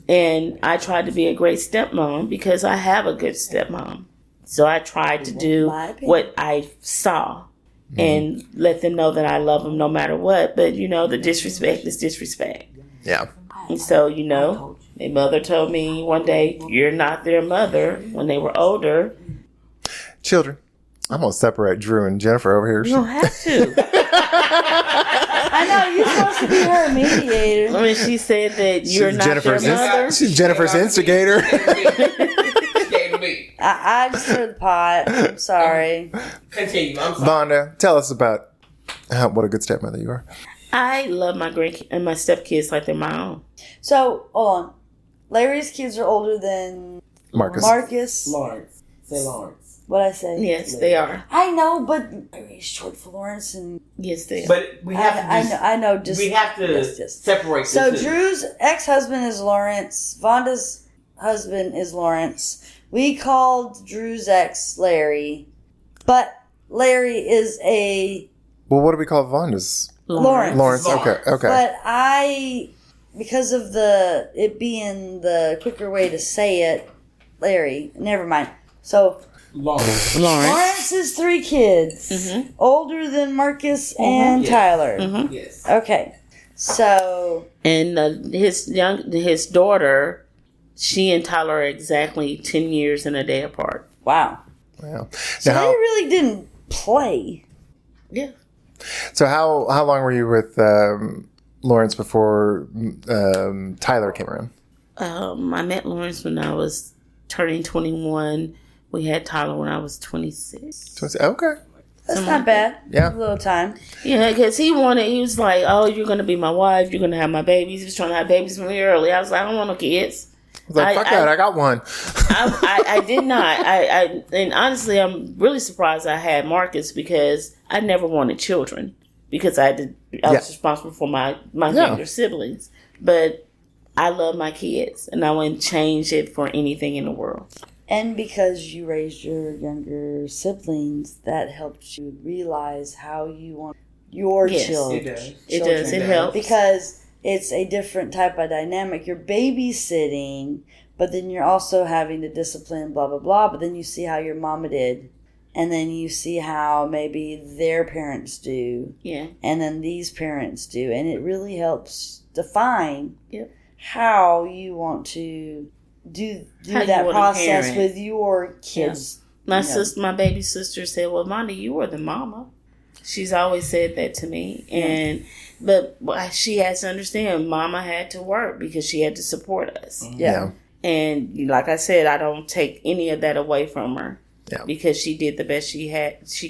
And I tried to be a great stepmom because I have a good stepmom. So I tried to do My opinion. what I saw and let them know that I love them no matter what. But, the disrespect is disrespect. Yeah. And so, their mother told me one day, you're not their mother when they were older. Children. I'm going to separate Drew and Jennifer over here. You don't have to. I know, you're supposed to be her mediator. When she said that you're not Jennifer's their mother. She's Jennifer's instigator. Scared me. I just heard the pot. I'm sorry. Continue. I'm sorry. Vonda, tell us about what a good stepmother you are. I love my and my stepkids like they're my own. So, hold on. Larry's kids are older than Marcus. Lawrence. Say Lawrence. What'd I say? Yes, they are. I know, but Larry's short for Lawrence, and Yes, they are. But we have to just, I know. Just we have to yes. separate So the two. Drew's ex-husband is Lawrence. Vonda's husband is Lawrence. We called Drew's ex Larry, but Larry is a Well, what do we call Vonda's? Lawrence. Lawrence. Okay. Okay. But because of it being the quicker way to say it, Larry. Never mind. So Lawrence. Lawrence is 3 kids, older than Marcus and Yes. Tyler. Yes. Okay, so And his daughter, she and Tyler are exactly 10 years and a day apart. wow. Wow. So Now, they really didn't play. Yeah. so how long were you with Lawrence before Tyler came around? I met Lawrence when I was turning 21. We had Tyler when I was 26. Okay. That's not bad. Yeah. A little time. Yeah, because he was like, oh, you're going to be my wife. You're going to have my babies. He was trying to have babies from me early. I was like, I don't want no kids. I was like, fuck that, I got one. I did not. And honestly, I'm really surprised I had Marcus because I never wanted children because I was responsible for my younger siblings. But I love my kids, and I wouldn't change it for anything in the world. And because you raised your younger siblings, that helped you realize how you want your children. It does. It does. It helps. Because it's a different type of dynamic. You're babysitting, but then you're also having to discipline, blah, blah, blah. But then you see how your mama did. And then you see how maybe their parents do. Yeah. And then these parents do. And it really helps define how you want to do that process with your kids. Yeah. My baby sister said, well, Vonda, you were the mama. She's always said that to me. But she has to understand, mama had to work because she had to support us. Yeah. And like I said, I don't take any of that away from her. Yeah. Because she did the best she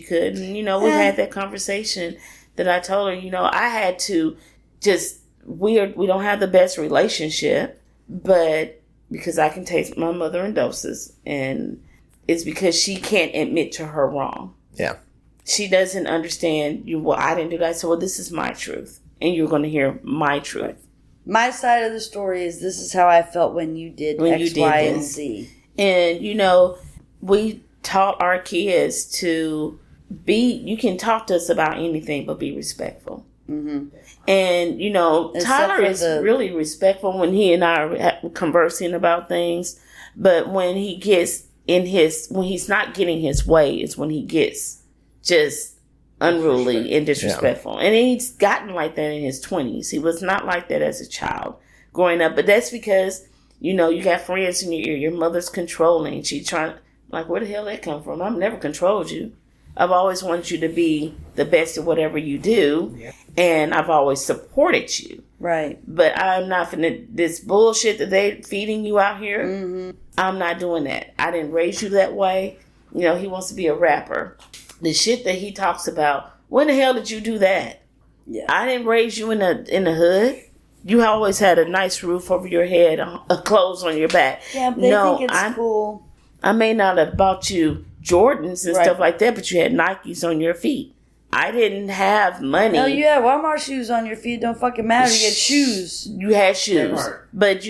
could. And, we've had that conversation that I told her, I had to just, we don't have the best relationship, but because I can taste my mother in doses, and it's because she can't admit to her wrong. Yeah. She doesn't understand, well, I didn't do that. So, well, this is my truth. And you're going to hear my truth. My side of the story is this is how I felt when you did X, Y, and Z. And, we taught our kids to you can talk to us about anything, but be respectful. Mm-hmm. And, Tyler is really respectful when he and I are conversing about things. But when he gets when he's not getting his way is when he gets just unruly and disrespectful. Yeah. And he's gotten like that in his 20s. He was not like that as a child growing up. But that's because, you got friends in your ear. Your mother's controlling. She's trying, like, where the hell that come from? I've never controlled you. I've always wanted you to be the best at whatever you do. Yeah. And I've always supported you. Right. But I'm not finna, this bullshit that they're feeding you out here, I'm not doing that. I didn't raise you that way. He wants to be a rapper. The shit that he talks about, when the hell did you do that? Yeah. I didn't raise you in the hood. You always had a nice roof over your head, clothes on your back. Yeah, but they think it's cool. I may not have bought you Jordans and stuff like that, but you had Nikes on your feet. I didn't have money. No, you had Walmart shoes on your feet. It don't fucking matter. You had shoes. You had shoes. But,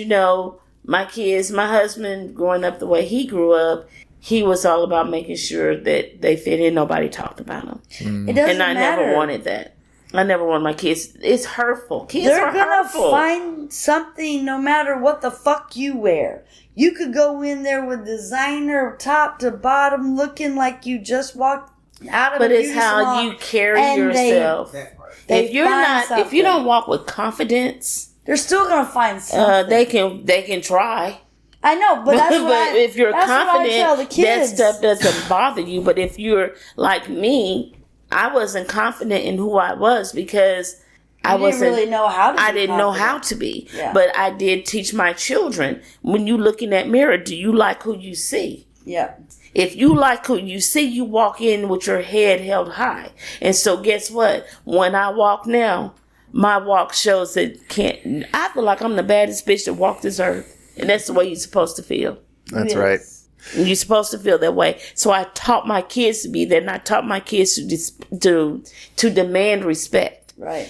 my kids, my husband, growing up the way he grew up, he was all about making sure that they fit in. Nobody talked about them. It doesn't matter. And I never wanted that. I never wanted my kids. It's hurtful. Kids are hurtful. They're going to find something no matter what the fuck you wear. You could go in there with designer top to bottom looking like you just walked out of a beauty salon. But it's how you carry yourself. If you don't walk with confidence, they're still going to find something. They can try. I know, but if you're confident, that stuff doesn't bother you. But if you're like me, I wasn't confident in who I was because I didn't really know how to be. I didn't know how to be. Yeah. But I did teach my children, when you look in that mirror, do you like who you see? Yeah. If you like who you see, you walk in with your head held high. And so guess what? When I walk now, my walk shows that I feel like I'm the baddest bitch that walked this earth. And that's the way you're supposed to feel. That's right. You're supposed to feel that way. So I taught my kids to be that, and I taught my kids to demand respect. Right.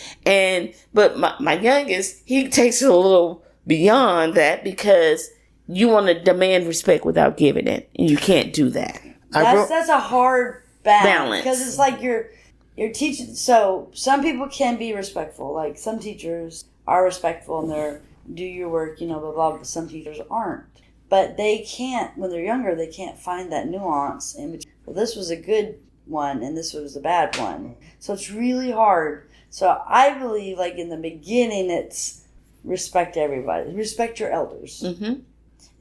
But my youngest, he takes it a little beyond that because you want to demand respect without giving it, and you can't do that. That's a hard balance because it's like you're teaching. So some people can be respectful. Like some teachers are respectful and they're do your work, blah blah. But some teachers aren't. But they can't, when they're younger, they can't find that nuance in between. Well, this was a good one and this was a bad one. So it's really hard. So I believe, like, in the beginning, it's respect everybody. Respect your elders. Mm-hmm.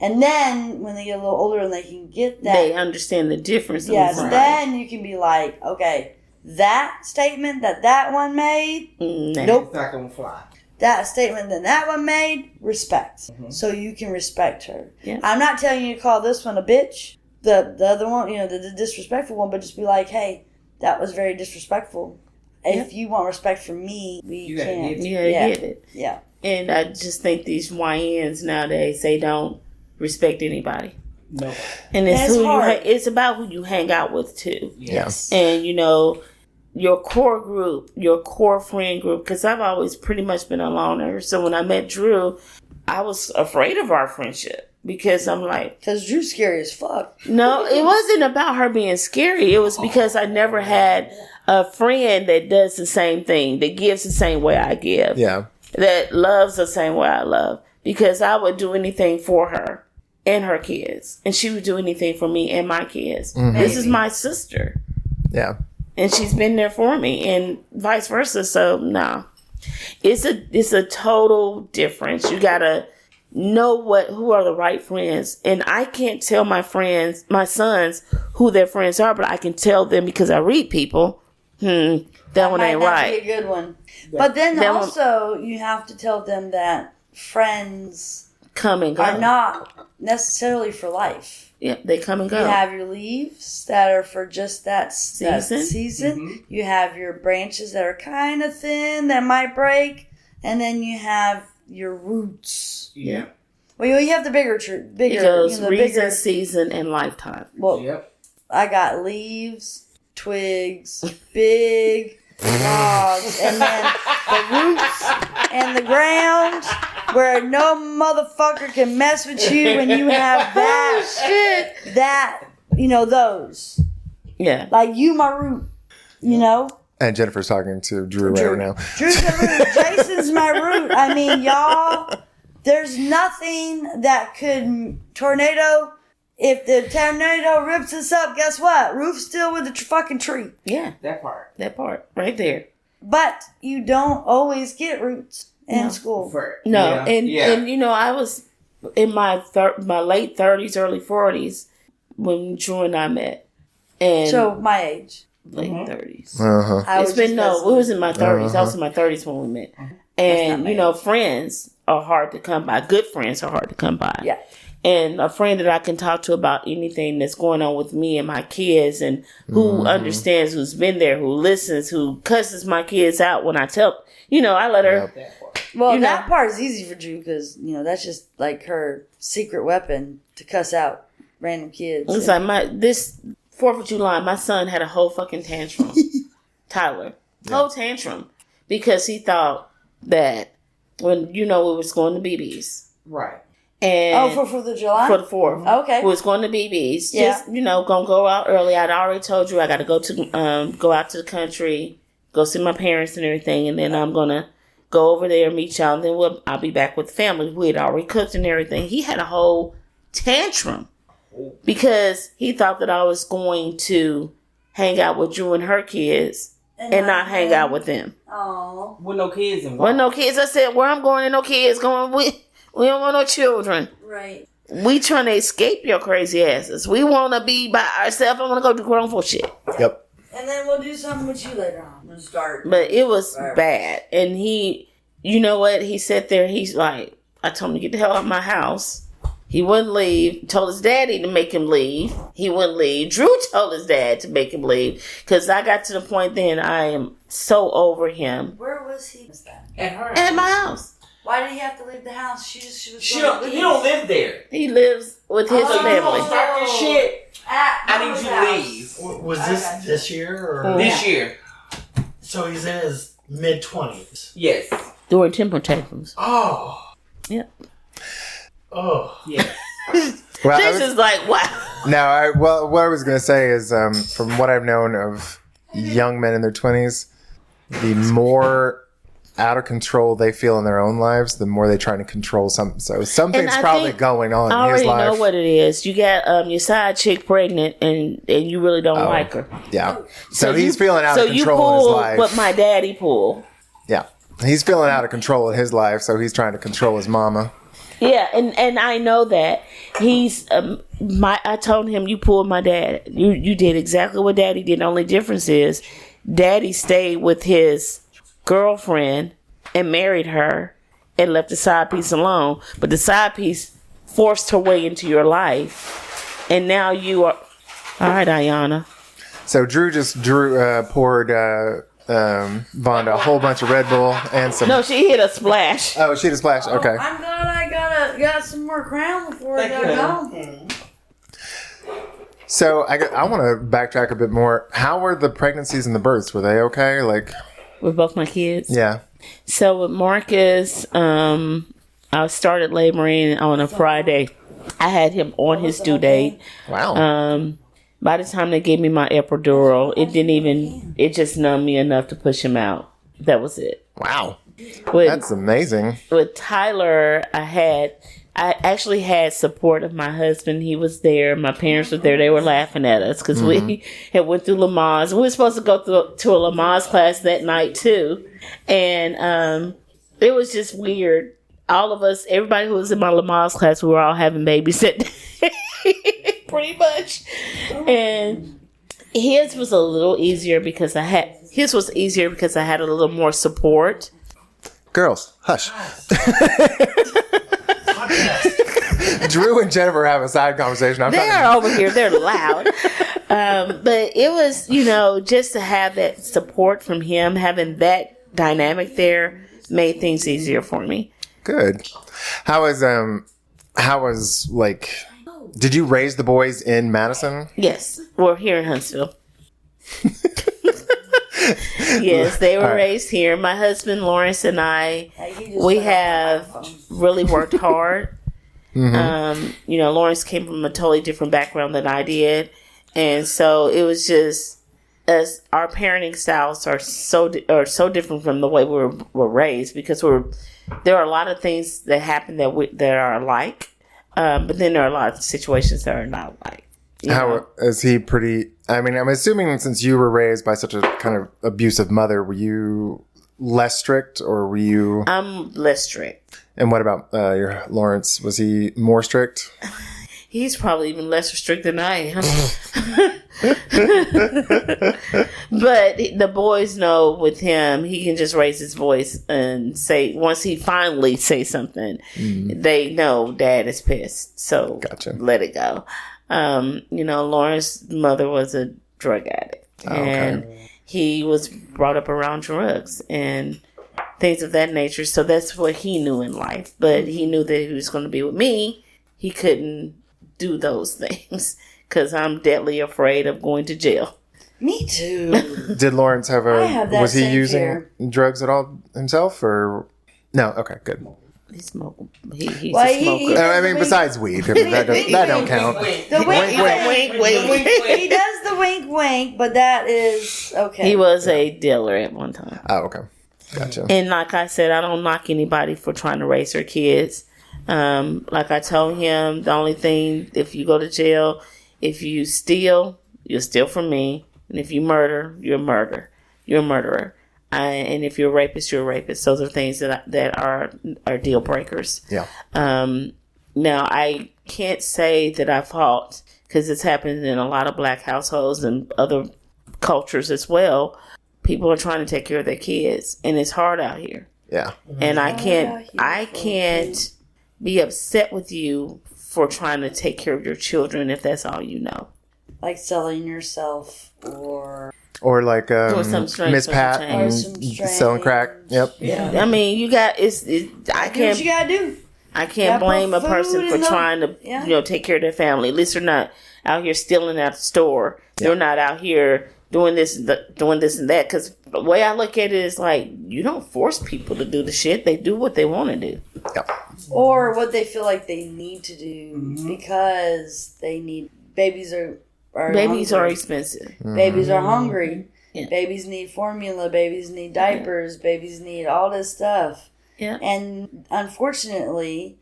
And then, when they get a little older and they can get that... They understand the difference. Yes, then you can be like, okay, that statement that one made, nope. It's not going to fly. That statement that one made, respect. Mm-hmm. So you can respect her. Yeah. I'm not telling you to call this one a bitch, the other one, the disrespectful one, but just be like, hey, that was very disrespectful. If you want respect from me, we can. Get it. Yeah. And I just think these YNs nowadays, they don't respect anybody. No. And it's about who you hang out with, too. Yes. And, your core group, your core friend group, because I've always pretty much been a loner. So when I met Drew, I was afraid of our friendship because I'm like, Because Drew's scary as fuck. no, it wasn't about her being scary. It was because I never had a friend that does the same thing, that gives the same way I give, that loves the same way I love. Because I would do anything for her and her kids, and she would do anything for me and my kids. This is my sister. Yeah. And she's been there for me, and vice versa. So no, it's a total difference. You gotta know who are the right friends, and I can't tell my sons, who their friends are, but I can tell them because I read people. That one ain't right. Might be a good one. But then also you have to tell them that friends come and go. are not necessarily for life. Yeah, they come and go. You have your leaves that are for just that season. Mm-hmm. You have your branches that are kind of thin that might break, and then you have your roots. Yeah. Well, you have the bigger. It goes reason, season, and lifetime. Well, I got leaves, twigs, big logs, and then the roots and the ground where no motherfucker can mess with you when you have those. Yeah. Like you, my root, And Jennifer's talking to Drew right now. Drew's the root. Jason's my root. I mean, y'all, there's nothing that could tornado. If the tornado rips us up, guess what? Roof's still with the fucking tree. Yeah. That part Right there. But you don't always get roots in school. No. And I was in my late 30s, early 40s when Drew and I met. And So my age. late 30s. Uh-huh. It was in my 30s. I was in my 30s when we met. And, friends are hard to come by. Good friends are hard to come by. Yeah. And a friend that I can talk to about anything that's going on with me and my kids, and who understands, who's been there, who listens, who cusses my kids out when I tell, I let her. Well, that part is easy for Drew because, that's just like her secret weapon to cuss out random kids. It's like this 4th of July, my son had a whole fucking tantrum. Tyler. Whole tantrum. Because he thought that when, we was going to BB's. Right. And for 4th of July? For the 4th. Okay. We was going to BB's. Yeah. Just, gonna go out early. I'd already told you I got to go out to the country, go see my parents and everything. And then I'm going to go over there, meet y'all. And then I'll be back with the family. We had already cooked and everything. He had a whole tantrum because he thought that I was going to hang out with Drew and her kids and not hang out with them. Oh. With no kids involved. With no kids. I said, where I'm going and no kids going with. We don't want no children. Right. We trying to escape your crazy asses. We want to be by ourselves. I want to go do grown folk shit. Yep. And then we'll do something with you later on. We'll start. But it was bad. And he, you know what? He sat there. He's like, I told him to get the hell out of my house. He wouldn't leave. Told his daddy to make him leave. He wouldn't leave. Drew told his dad to make him leave. Because I got to the point then I am so over him. Where was he? At my house. Why did he have to leave the house? He don't live there. He lives with his So you family. don't start this shit. I need you to leave. Was this year or This year? So he's in his mid-20s. Yes. During temper tantrums. Oh. Yep. Oh. Yes. Well, This is like, wow. No, what I was going to say is, from what I've known of young men in their 20s, the more out of control they feel in their own lives, the more they try to control something. So something's probably going on I in his already life. know what it is. You got your side chick pregnant, and you really don't like her. Yeah. So he's feeling out of control in his life. What my daddy pulled. Yeah. He's feeling out of control in his life, so he's trying to control his mama. Yeah, and I know that he's I told him, you pulled my dad. You did exactly what daddy did. The only difference is daddy stayed with his girlfriend and married her and left the side piece alone. But the side piece forced her way into your life, and now you are. All right, Ayana. So Drew poured Vonda a whole bunch of Red Bull and some. No, she hit a splash. Oh, she did splash. Okay. I'm glad I got some more Crown before I got gone. So I want to backtrack a bit more. How were the pregnancies and the births? Were they okay? Like With both my kids. Yeah. So with Marcus, I I started laboring on a Friday. I had him on his due date. Wow. By the time they gave me my epidural, it just numbed me enough to push him out. That was it. Wow. That's amazing. With Tyler, I actually had support of my husband. He was there. My parents were there. They were laughing at us because we had went through Lamaze. We were supposed to go to a Lamaze class that night too. And it was just weird. All of us, everybody who was in my Lamaze class, we were all having babies that day. Pretty much. And his was a little easier because I had a little more support. Girls, hush. Drew and Jennifer have a side conversation. They're over here. They're loud. But it was, just to have that support from him, having that dynamic there made things easier for me. Good. How was did you raise the boys in Madison? Yes. We're here in Huntsville. Yes, they were raised here. My husband, Lawrence, and I, we have really worked hard. Lawrence came from a totally different background than I did. And so it was just, as our parenting styles are so different from the way we were raised, because there are a lot of things that happen that are alike. But then there are a lot of situations that are not alike. How is he pretty? I mean, I'm assuming since you were raised by such a kind of abusive mother, were you less strict or were you? I'm less strict. And what about your Lawrence? Was he more strict? He's probably even less strict than I am. But the boys know with him, he can just raise his voice and say, once he finally says something, they know Dad is pissed. So let it go. Lawrence's mother was a drug addict. And he was brought up around drugs and things of that nature. So that's what he knew in life. But he knew that if he was going to be with me, he couldn't do those things because I'm deadly afraid of going to jail. Me too. Did Lawrence was he using drugs at all himself or no? Okay, good. He's a smoker. I mean, besides weed, that don't count. The wink. He does the wink, but that is okay. He was a dealer at one time. Oh, okay. Gotcha. And like I said, I don't knock anybody for trying to raise their kids. Like I told him, the only thing, if you go to jail, if you steal, you'll steal from me. And if you murder, you're a murderer. You're a murderer. And if you're a rapist, you're a rapist. Those are things that are deal breakers. Yeah. Now, I can't say that I fought, because it's happened in a lot of black households and other cultures as well. People are trying to take care of their kids, and it's hard out here. Yeah. And I can't be upset with you for trying to take care of your children if that's all you know. Like selling yourself or like Miss Pat and selling crack. Yep. Yeah. I mean, you got I can't. What you gotta do? I can't blame a person for trying to take care of their family. At least they're not out here stealing out the store. Yeah. They're not out here doing this and that. Because the way I look at it is like, you don't force people to do the shit. They do what they want to do. Yep. Or what they feel like they need to do because they need. Babies are expensive. Babies are hungry. Yeah. Babies need formula. Babies need diapers. Babies need all this stuff. Yeah. And unfortunately,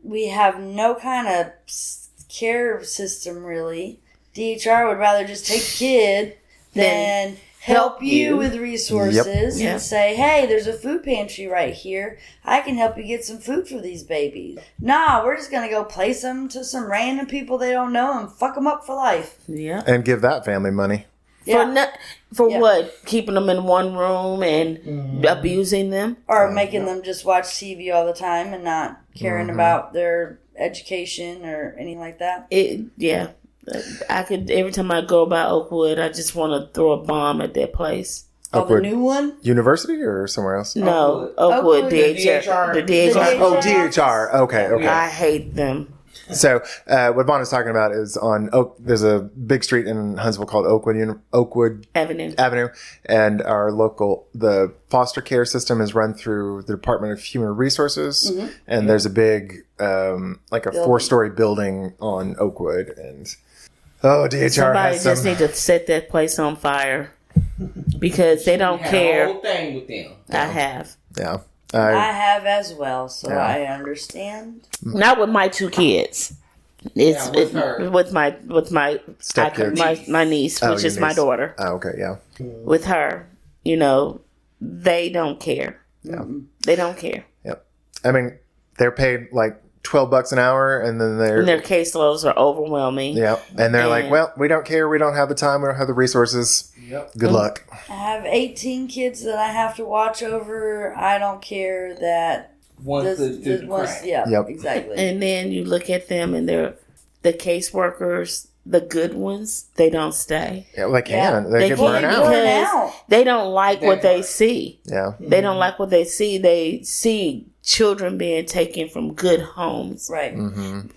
we have no kind of care system really. DHR would rather just take the kid than help you with resources and say, hey, there's a food pantry right here. I can help you get some food for these babies. Nah, we're just going to go place them to some random people they don't know and fuck them up for life. Yeah. And give that family money. Yeah. For what? Keeping them in one room and abusing them? Or making them just watch TV all the time and not caring about their education or anything like that. I could, every time I go by Oakwood, I just want to throw a bomb at that place. Oakwood. The new one? University or somewhere else? No, Oakwood DHR. The DHR. Oh, DHR. Okay. I hate them. So what Vonda's talking about is on Oak. There's a big street in Huntsville called Oakwood Avenue, and the foster care system is run through the Department of Human Resources, and there's a big like a 4-story building on Oakwood, and DHR Somebody has some. just need to set that place on fire because they don't care. The whole thing with them. I have. Yeah. I have as well, so Yeah. I understand. Not with my 2 kids. It's with her. with my Stepkids. my niece, which your is my niece. daughter. Oh, okay, yeah. With her, they don't care. Yeah. They don't care. Yep. I mean, they're paid like $12 an hour, and then And their caseloads are overwhelming. yeah, and they're like, And- well, we don't care. We don't have the time. We don't have the resources. Yep. Good luck. I have 18 kids that I have to watch over. I don't care that. Once the crack. Yeah, Yep. exactly. And then you look at them, and they're the caseworkers, the good ones. They don't stay. Yeah, they can. They get can't burned out. Burn because out. they don't like what they see. Yeah. They don't like what they see. They see children being taken from good homes, Right. and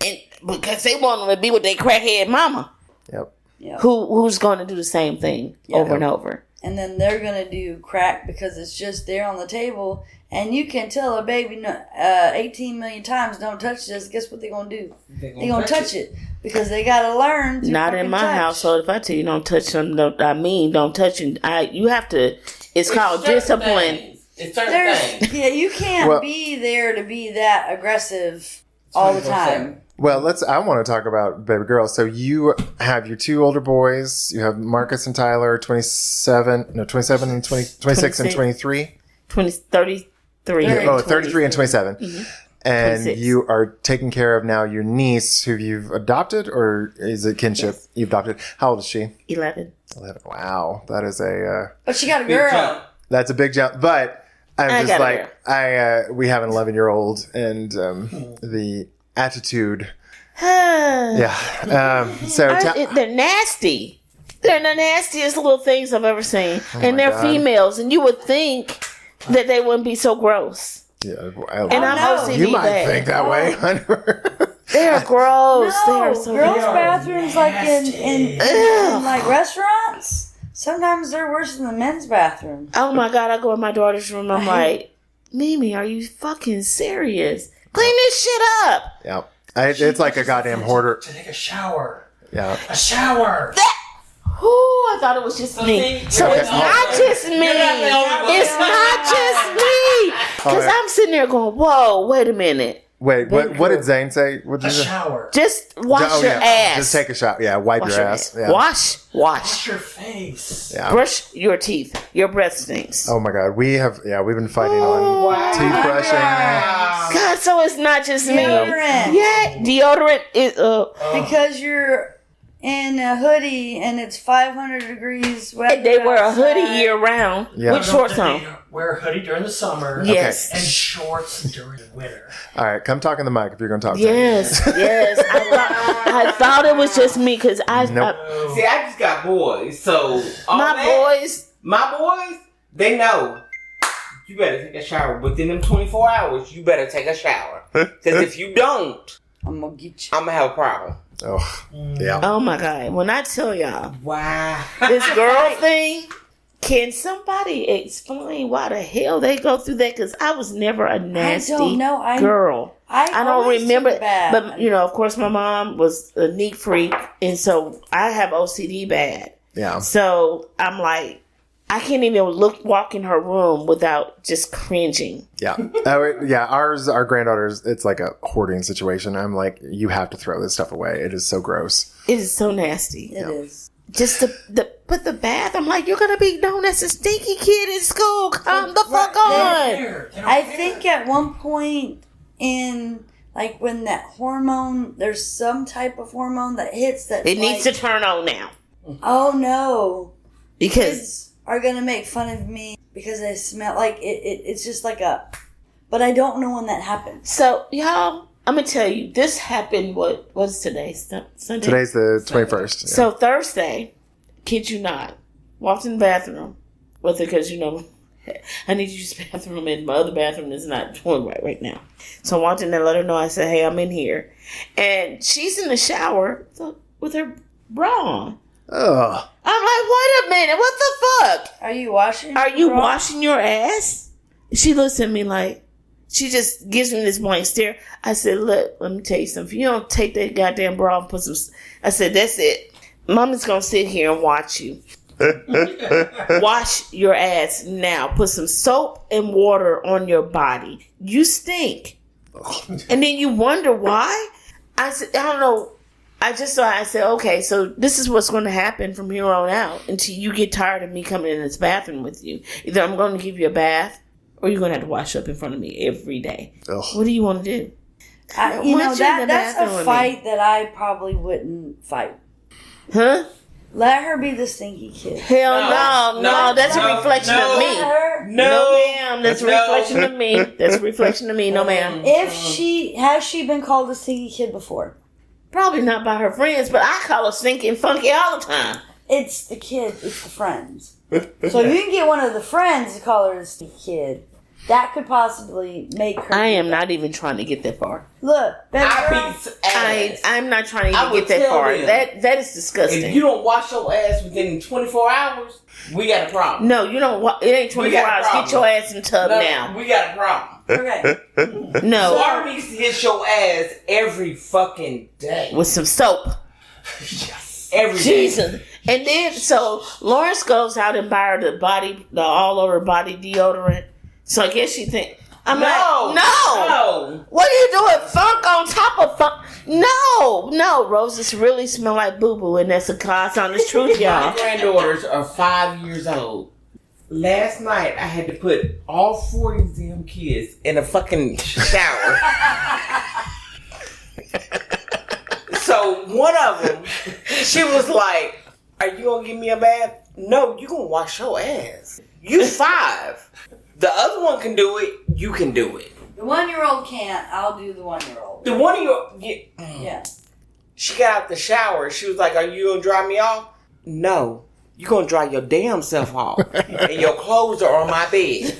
because they want them to be with their crackhead mama, Yep. Yeah. who's going to do the same thing over and over. And then they're going to do crack because it's just there on the table. And you can tell a baby 18 million times, don't touch this. Guess what they're going to do? They're going to touch it. Because they got to learn to Not in fucking my touch. household. If I tell you don't touch something, don't touch it. You have to. It's called certain discipline. things. It's certain things. Yeah, you can't Well- be there to be that aggressive all the time. Well, I want to talk about baby girls. So you have your 2 older boys. You have Marcus and Tyler, 27 and 26 and 23. 33. Oh, 33 and 27. And 26. you are taking care of now your niece who you've adopted, or is it kinship? Yes. You've adopted. How old is she? 11. 11. Wow. That is But she got a Big girl. jump. that's a big jump. But I'm I just got like, we have an 11-year-old, and the attitude. Yeah. They're nasty. They're the nastiest little things I've ever seen. And they're God. females. And you would think that they wouldn't be so gross. Yeah, And I'm no. OCD you might bad. think that way, Hunter. They're gross. they No, are so girls' gross. bathrooms like in Ugh. like restaurants. Sometimes they're worse than the men's bathroom. Oh my God, I go in my daughter's room. I'm like, Mimi, are you fucking serious? Clean this shit up. Yeah. It's like a goddamn hoarder. To take a shower. Yeah. A shower. Ooh, I thought it was just me. see, So you're it's not- not just me. you're not the only one. It's not just me. Because Okay. I'm sitting there going, whoa, wait a minute. Wait, what did Zane say? What did A you say? shower. Just wash your ass. Just take a shot. Yeah, wipe Wash your your ass. ass. Yeah. Wash. Wash your face. Yeah. Brush your teeth. Your breath stinks. Oh my God, we've been fighting on teeth brushing. God, so it's not just me. Deodorant. Yeah, deodorant is. Because you're in a hoodie and it's 500 degrees weather They wear a hoodie outside. year round Yeah. with shorts on. Wear a hoodie during the summer. Yes. And shorts during the winter. All right, come talk in the mic if you're going to talk. Yes, yes. I thought it was just me because Nope. See, I just got boys, so all my that- boys. my boys, they know. You better take a shower within them 24 hours. You better take a shower, because if you don't, I'm gonna get you. I'm gonna have a problem. Oh, yeah. Oh my God! When I tell y'all Wow. this girl thing, can somebody explain why the hell they go through that? Because I was never a nasty I don't know. girl. I don't always remember, took bath. but of course, my mom was a neat freak, and so I have OCD bad. Yeah. So I'm like, I can't even walk in her room without just cringing. Yeah. Our granddaughters, it's like a hoarding situation. I'm like, you have to throw this stuff away. It is so gross. It is so nasty. It is. Just but the bath, I'm like, you're gonna be known as a stinky kid in school. Come the fuck on. I think at one point in like when that hormone, there's some type of hormone that hits that It needs to turn on now Oh no. because Kids are gonna make fun of me because I smell like it's just like a. But I don't know when that happens. so y'all, I'm gonna tell you, this happened. What's today? Sunday. Today's the 21st. Yeah. So Thursday, kid you not, walked in the bathroom with her because I need to use the bathroom, and my other bathroom is not doing right now. So I walked in and let her know. I said, hey, I'm in here. And she's in the shower with her bra on. Ugh. I'm like, wait a minute, what the fuck? Are you washing? Are you washing your ass? She looks at me like, she just gives me this blank stare. I said, look, let me tell you something. If you don't take that goddamn bra and put some... I said, that's it. Mama's going to sit here and watch you. Wash your ass now. Put some soap and water on your body. You stink. And then you wonder why? I said, I don't know. I said, okay, so this is what's going to happen from here on out until you get tired of me coming in this bathroom with you. Either I'm going to give you a bath or you're going to have to wash up in front of me every day. Ugh. What do you want to do? That's a fight that I probably wouldn't fight. Huh? Let her be the stinky kid. Hell no. That's a reflection of me. No, ma'am. That's a reflection of me. That's a reflection of me. No, ma'am. Has she been called a stinky kid before? Probably not by her friends, but I call her stinky and funky all the time. It's the kid. It's the friends. So if you can get one of the friends to call her a stinky kid, that could possibly make her. I am not even trying to get that far. Look, I'm not trying to even get that far. That is disgusting. If you don't wash your ass within 24 hours, we got a problem. No, you don't. It ain't 24 hours. Get your ass in the tub now. We got a problem. Okay. No. Laura needs to hit your ass every fucking day. With some soap. Yes. Every day. Jesus. And then, so Lawrence goes out and buy her the all over body deodorant. So I guess she think I'm like, no. What are you doing? Funk on top of funk? No. Roses really smell like boo boo, and that's a God's honest truth, y'all. My granddaughters are 5 years old. Last night I had to put all 40 of them kids in a fucking shower. So one of them, she was like, "Are you gonna give me a bath?" No, you gonna wash your ass. You 5. The other one can do it. You can do it. The 1-year-old can't. I'll do the 1-year-old. The 1-year-old... Yeah. She got out the shower. She was like, are you going to dry me off? No. You're going to dry your damn self off. And your clothes are on my bed.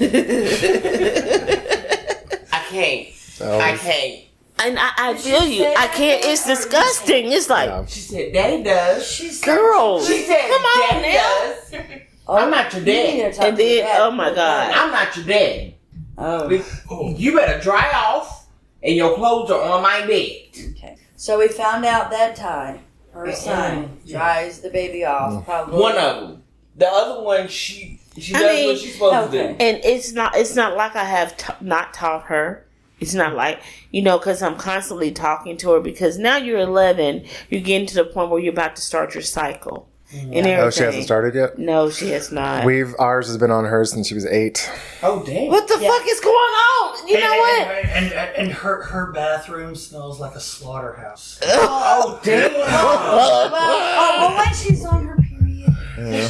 I can't. I can't. And I feel you. I can't. It's disgusting. It's like... She said, Daddy does. Girl. She said, come on Daddy now. does. I'm not your dad. And then, oh my God. I'm not your dad. Oh. You better dry off, and your clothes are on my bed. Okay. So we found out that Ty, her son, dries the baby off. Probably. One of them. The other one, she does what she's supposed to do. And it's not like I have not taught her. It's not like, because I'm constantly talking to her, because now you're 11, you're getting to the point where you're about to start your cycle. And everything. Oh, she hasn't started yet? No, she has not. Ours has been on her since she was 8. Oh, damn. What the fuck is going on? You know what? And her bathroom smells like a slaughterhouse. Oh, damn. Well, when she's on her period,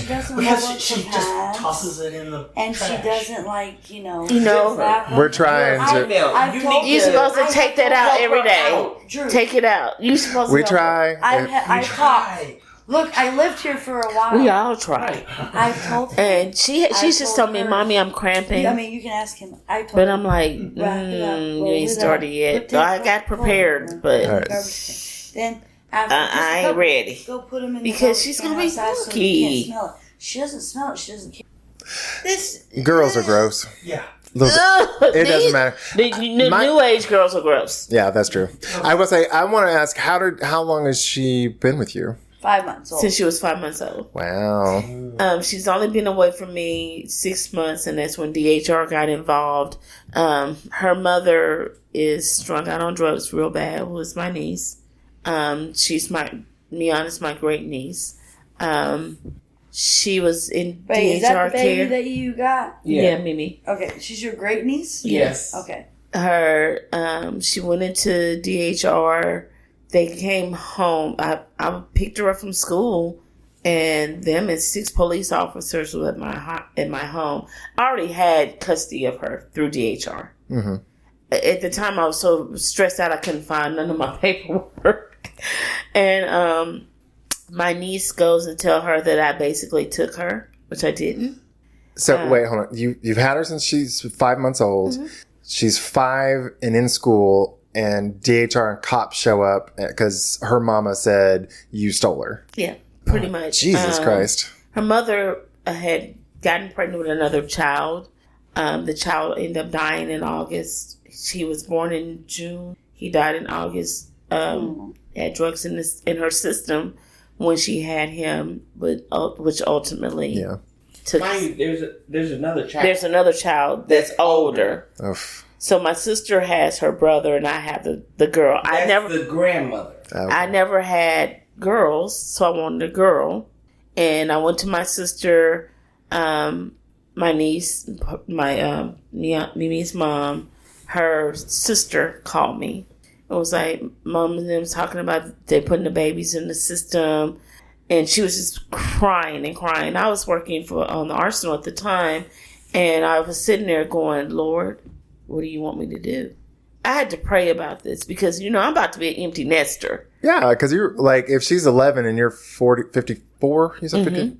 she doesn't Because she just tosses it in the and trash. she doesn't like, We're trying to... You're supposed to take that out every day. Drew. Take it out. You're supposed to. We try. I talked. Look, I lived here for a while. We all try. I've told her. And she's just told me, Mommy, I'm cramping. I mean, you can ask him. I told but him. I'm like, you ain't started yet. So I got prepared, but then after, I ain't ready. Go put him in because she's gonna be funky. So she doesn't smell it. She doesn't care. Girls are gross. Yeah. It doesn't matter. The new age girls are gross. Yeah, that's true. I will say, I want to ask, how long has she been with you? 5 months old. Since she was 5 months old. Wow. She's only been away from me 6 months, and that's when DHR got involved. Her mother is strung out on drugs real bad, who is my niece. She's my great niece. She was in DHR is that the baby care. that you got? Yeah, Mimi. Okay, she's your great niece? Yes. Okay. She went into DHR. They came home. I picked her up from school, and them and 6 police officers were at my home. I already had custody of her through DHR. Mm-hmm. At the time, I was so stressed out I couldn't find none of my paperwork. And my niece goes and tell her that I basically took her, which I didn't. So wait, hold on. You've had her since she's 5 months old. Mm-hmm. She's 5 and in school, and DHR and cops show up because her mama said you stole her. Yeah, pretty much. Jesus Christ. Her mother had gotten pregnant with another child. The child ended up dying in August. She was born in June. He died in August. Had drugs in her system when she had him, but which ultimately took. Mind you, there's another child. There's another child that's older. Oof. So my sister has her brother, and I have the girl. That's the grandmother. Okay. I never had girls, so I wanted a girl. And I went to my sister, my niece, Mimi's mom, her sister called me. It was like, Mom and them was talking about they putting the babies in the system. And she was just crying and crying. I was working on the Arsenal at the time. And I was sitting there going, Lord, what do you want me to do? I had to pray about this because, I'm about to be an empty nester. Yeah, because you're like, if she's 11 and you're 54, you said 50?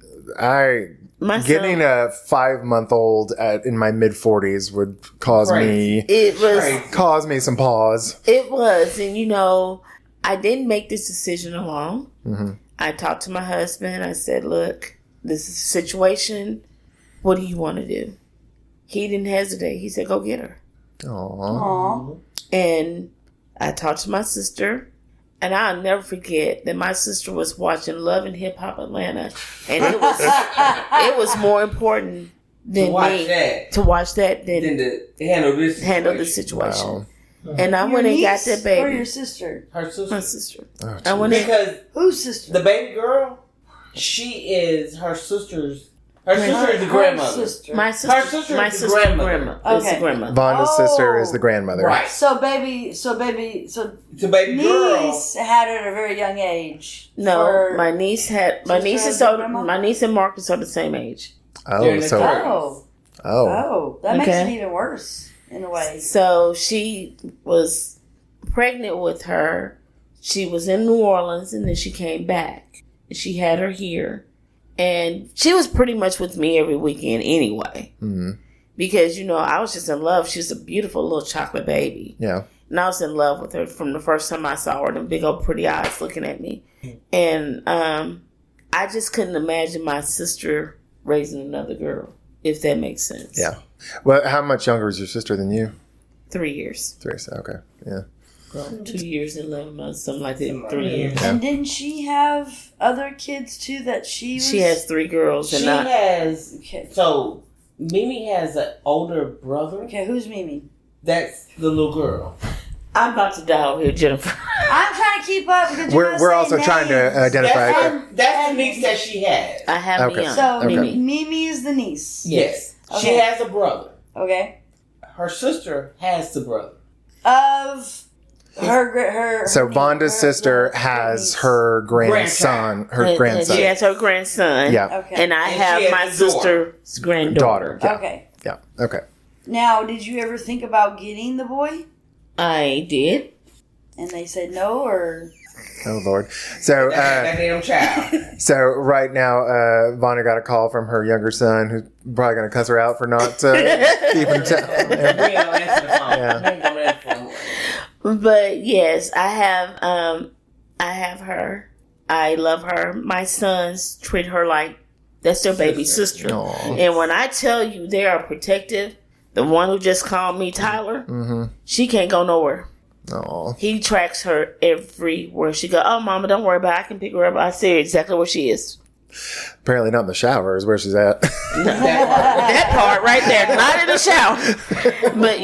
Getting a 5-month-old in my mid-40s would cause me some pause. It was. And, I didn't make this decision alone. Mm-hmm. I talked to my husband. I said, look, this is a situation. What do you want to do? He didn't hesitate. He said, go get her. Aww. And I talked to my sister. And I'll never forget that my sister was watching Love and Hip Hop Atlanta. And it was more important than to watch that than to handle this situation. Wow. And I went and got that baby. Or your sister? Her sister. My sister. Oh, I went in. Because Whose sister? the baby girl, she is her sister's. Her sister is the grandmother. My sister is the grandmother. Okay. Is the grandmother. Vonda's sister is the grandmother. Right. So baby The baby girl. niece had her at a very young age. No, my niece is older. grandma? My niece and Marcus are the same age. They're in the thirties. That makes Okay. it even worse in a way. So she was pregnant with her. She was in New Orleans, and then she came back. She had her here. And she was pretty much with me every weekend anyway. Mm-hmm. Because, I was just in love. She was a beautiful little chocolate baby. Yeah. And I was in love with her from the first time I saw her. Them big old pretty eyes looking at me. And I just couldn't imagine my sister raising another girl, if that makes sense. Yeah. Well, how much younger is your sister than you? 3 years. 3, so okay. Yeah. Well, 2 years and 11 months, something like that. 3 years. Yeah. And didn't she have other kids too that she was? She has 3 girls. She And has. Okay. So Mimi has an older brother. Okay, who's Mimi? That's the little girl. I'm about to die over here, Jennifer. I'm trying to keep up because you're We're also trying to identify. That's the niece that she has. I have Okay. Leon. So Mimi. Mimi is the niece. Yes. She Okay. has a brother. Okay. Her sister has the brother. Of her. So Vonda's sister has niece. her grandson. Her grandson. She has her grandson. Yeah. Okay. And I And have she has my a daughter. sister's granddaughter. Yeah. Okay. Yeah. Okay. Now, did you ever think about getting the boy? I did. And they said no, or Oh Lord. So That damn child. so right now, Vonda got a call from her younger son, who's probably going to cuss her out for not keeping. We ain't gonna answer the phone. Yeah. We ain't gonna answer the phone. But yes, I have her. I love her. My sons treat her like that's their baby sister. Aw. And when I tell you they are protective, the one who just called me Tyler, she can't go nowhere. Aw. He tracks her everywhere she go. Oh, Mama, don't worry about it. I can pick her up. I see exactly where she is. Apparently not in the shower is where she's at. That part right there, not in the shower. But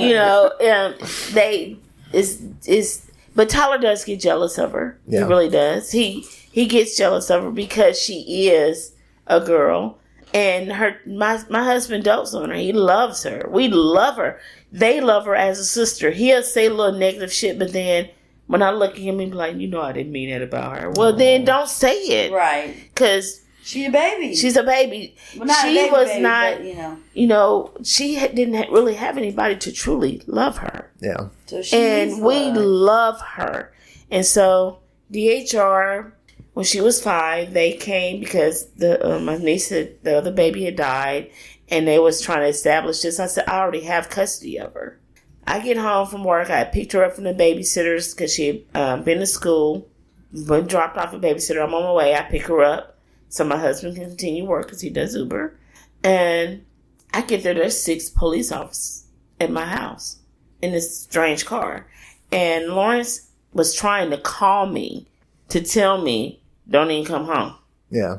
but Tyler does get jealous of her. Yeah. He really does. He gets jealous of her because she is a girl, and my husband dotes on her. He loves her. We love her. They love her as a sister. He'll say a little negative shit, but then when I look at him, he'll be like, I didn't mean that about her. Well, then don't say it. right? Because She's a baby. she's a baby. well, not she a baby, was baby, not, but, she didn't really have anybody to truly love her. Yeah. So she's And we love her. And so DHR, when she was 5, they came because my niece, the other baby had died. and they was trying to establish this. I said, I already have custody of her. I get home from work. I picked her up from the babysitters because she had been to school, but dropped off a babysitter. I'm on my way. I pick her up so my husband can continue work because he does Uber. And I get there. There's 6 police officers at my house in this strange car. And Lawrence was trying to call me to tell me, don't even come home. Yeah.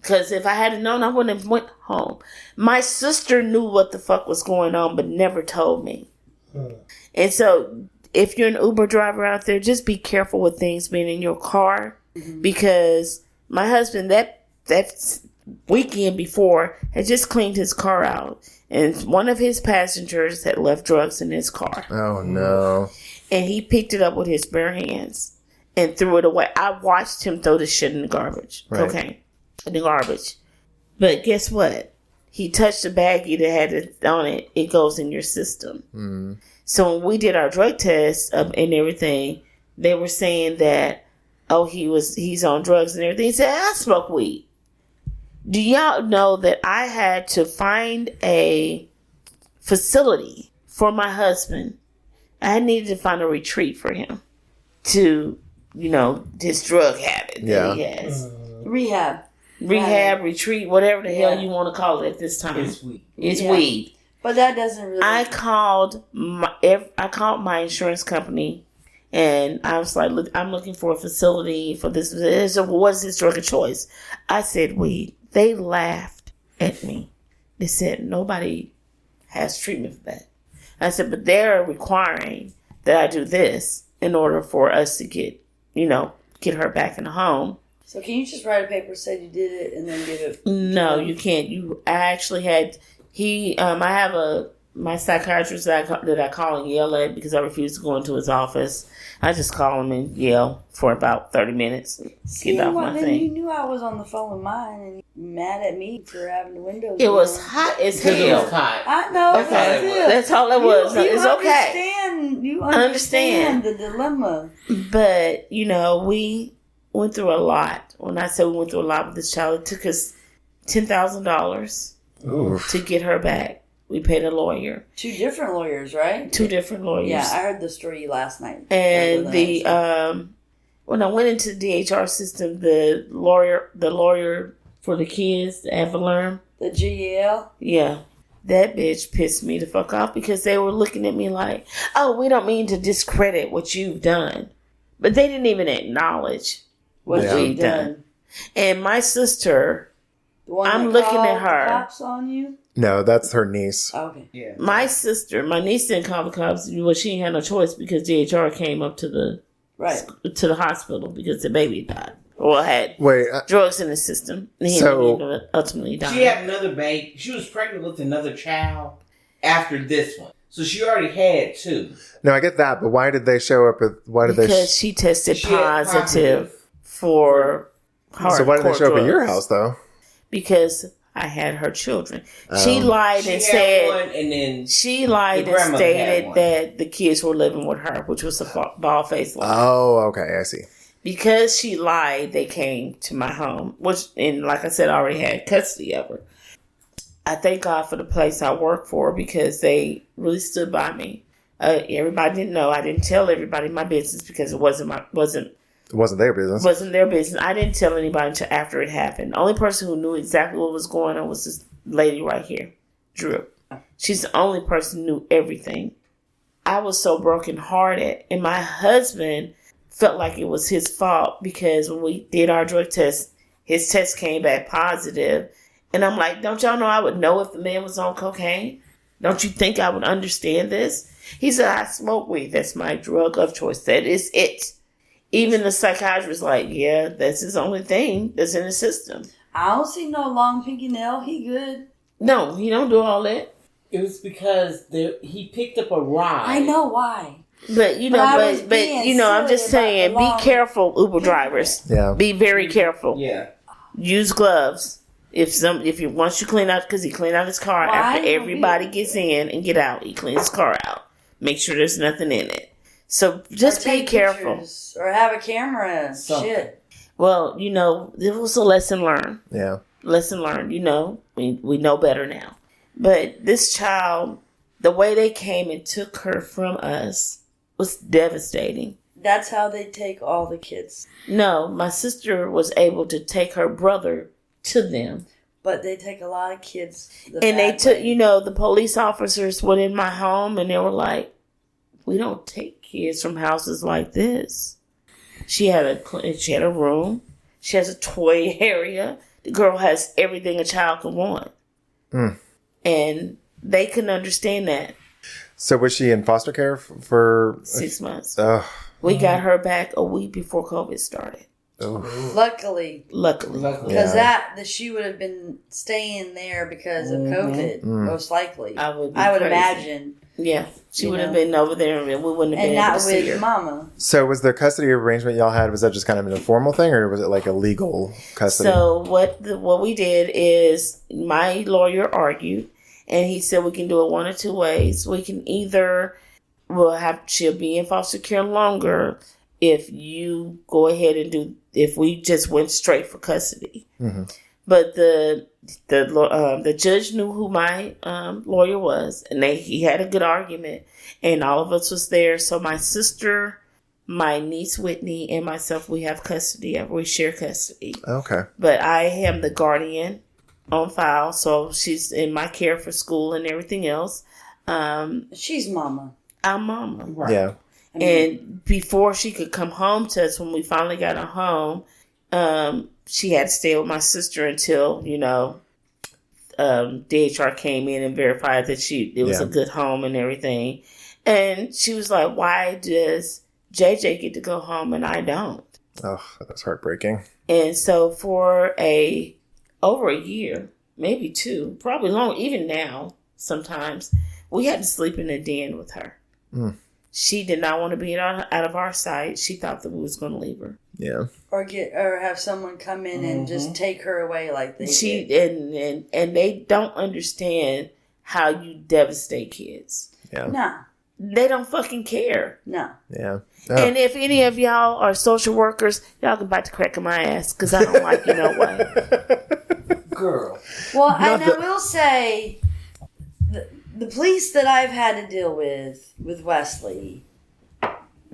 Because if I had known, I wouldn't have went home. My sister knew what the fuck was going on, but never told me. And so, if you're an Uber driver out there, just be careful with things being in your car. Because my husband, that weekend before, had just cleaned his car out. And one of his passengers had left drugs in his car. Oh, no. And he picked it up with his bare hands and threw it away. I watched him throw the shit in the garbage. Right. Cocaine. In the garbage. But guess what? He touched the baggie that had it on it. It goes in your system. Mm. So when we did our drug test and everything, they were saying that, oh, he's on drugs and everything. He said, I smoke weed. Do y'all know that I had to find a facility for my husband? I needed to find a retreat for him to, this drug habit that he has. Rehab, retreat, whatever the hell you want to call it at this time. It's weed. It's weed. But that doesn't really... I called my insurance company, and I was like, look, I'm looking for a facility for this. So what's this drug of choice? I said weed. They laughed at me. They said, nobody has treatment for that. I said, but they're requiring that I do this in order for us to get her back in the home. So can you just write a paper, say you did it, and then give it? No, you can't. I actually had, I have my psychiatrist that I call and yell at because I refuse to go into his office. I just call him and yell for about 30 minutes. Get off my thing. You knew I was on the phone with mine and you were mad at me for having the windows It down. was hot as hell. It was hot. I know. Okay. That's all it was. It's okay. You understand the dilemma. But, we went through a lot. When I say we went through a lot with this child, it took us $10,000 to get her back. We paid a lawyer. 2 different lawyers, right? 2 different lawyers. Yeah, I heard the story last night. And when I went into the DHR system, the lawyer for the kids, the Avalerm. The GL? Yeah. That bitch pissed me the fuck off because they were looking at me like, oh, we don't mean to discredit what you've done. But they didn't even acknowledge what we've done. And my sister, the one I'm looking at her. The cops on you? No, that's her niece. Okay. Yeah. My sister, my niece didn't call the cops. Well, she ain't had no choice because DHR came up to the hospital because the baby died. Or had drugs in the system. And he ultimately died. She had another baby. She was pregnant with another child after this one. So she already had 2. No, I get that, but why did they show up with... Because she tested positive for hard. So why did they show up at your house, though? Because I had her children. She lied and said... and then she lied and stated that the kids were living with her, which was a bald-faced lie. Oh, okay, I see. Because she lied, they came to my home, and like I said, I already had custody of her. I thank God for the place I work for because they really stood by me. Everybody didn't know. I didn't tell everybody my business because it wasn't their business. Wasn't their business. I didn't tell anybody until after it happened. The only person who knew exactly what was going on was this lady right here, Drew. She's the only person who knew everything. I was so brokenhearted, and my husband felt like it was his fault because when we did our drug test, his test came back positive. And I'm like, don't y'all know I would know if the man was on cocaine? Don't you think I would understand this? He said, I smoke weed. That's my drug of choice. That is it. Even the psychiatrist was like, yeah, that's his only thing that's in the system. I don't see no long pinky nail. He good. No, he don't do all that. It was because he picked up a ride. I know why. But I'm just saying, be careful, Uber drivers. Yeah. Be very careful. Yeah. Use gloves. Once you clean out, because he cleaned out his car after everybody gets in and get out, he cleans his car out. Make sure there's nothing in it. So just be careful. Or have a camera. Shit. Well, it was a lesson learned. Yeah. Lesson learned. We know better now. But this child, the way they came and took her from us was devastating. That's how they take all the kids. No, my sister was able to take her brother to them. But they take a lot of kids. And they took, the police officers went in my home and they were like, we don't take kids from houses like this. She had a room. She has a toy area. The girl has everything a child could want. And they couldn't understand that. So was she in foster care for 6 months. We got her back a week before COVID started. Luckily. Because she would have been staying there because of COVID, most likely. I would imagine. Yeah, she would have been over there, and we wouldn't have been able to see her. And not with Mama. So was the custody arrangement y'all had, was that just kind of an informal thing, or was it like a legal custody? So what we did is my lawyer argued, and he said we can do it one or two ways. We can either she'll be in foster care longer if you go ahead and if we just went straight for custody. Mm-hmm. But the judge knew who my lawyer was, and he had a good argument, and all of us was there. So my sister, my niece Whitney, and myself, we have custody. We share custody. Okay. But I am the guardian on file, so she's in my care for school and everything else. She's Mama. I'm Mama. Right. Yeah. And before she could come home to us, when we finally got her home, she had to stay with my sister until, DHR came in and verified that it was a good home and everything. And she was like, why does JJ get to go home and I don't? Oh, that's heartbreaking. And so for over a year, maybe two, probably long, even now, sometimes, we had to sleep in a den with her. She did not want to be out of our sight. She thought that we was going to leave her. Yeah. Or have someone come in and just take her away like they did. And they don't understand how you devastate kids. Yeah. No. They don't fucking care. No. Yeah. Oh. And if any of y'all are social workers, y'all can bite the crack of my ass because I don't like you no way. Girl. Well, and I will say, the police that I've had to deal with Wesley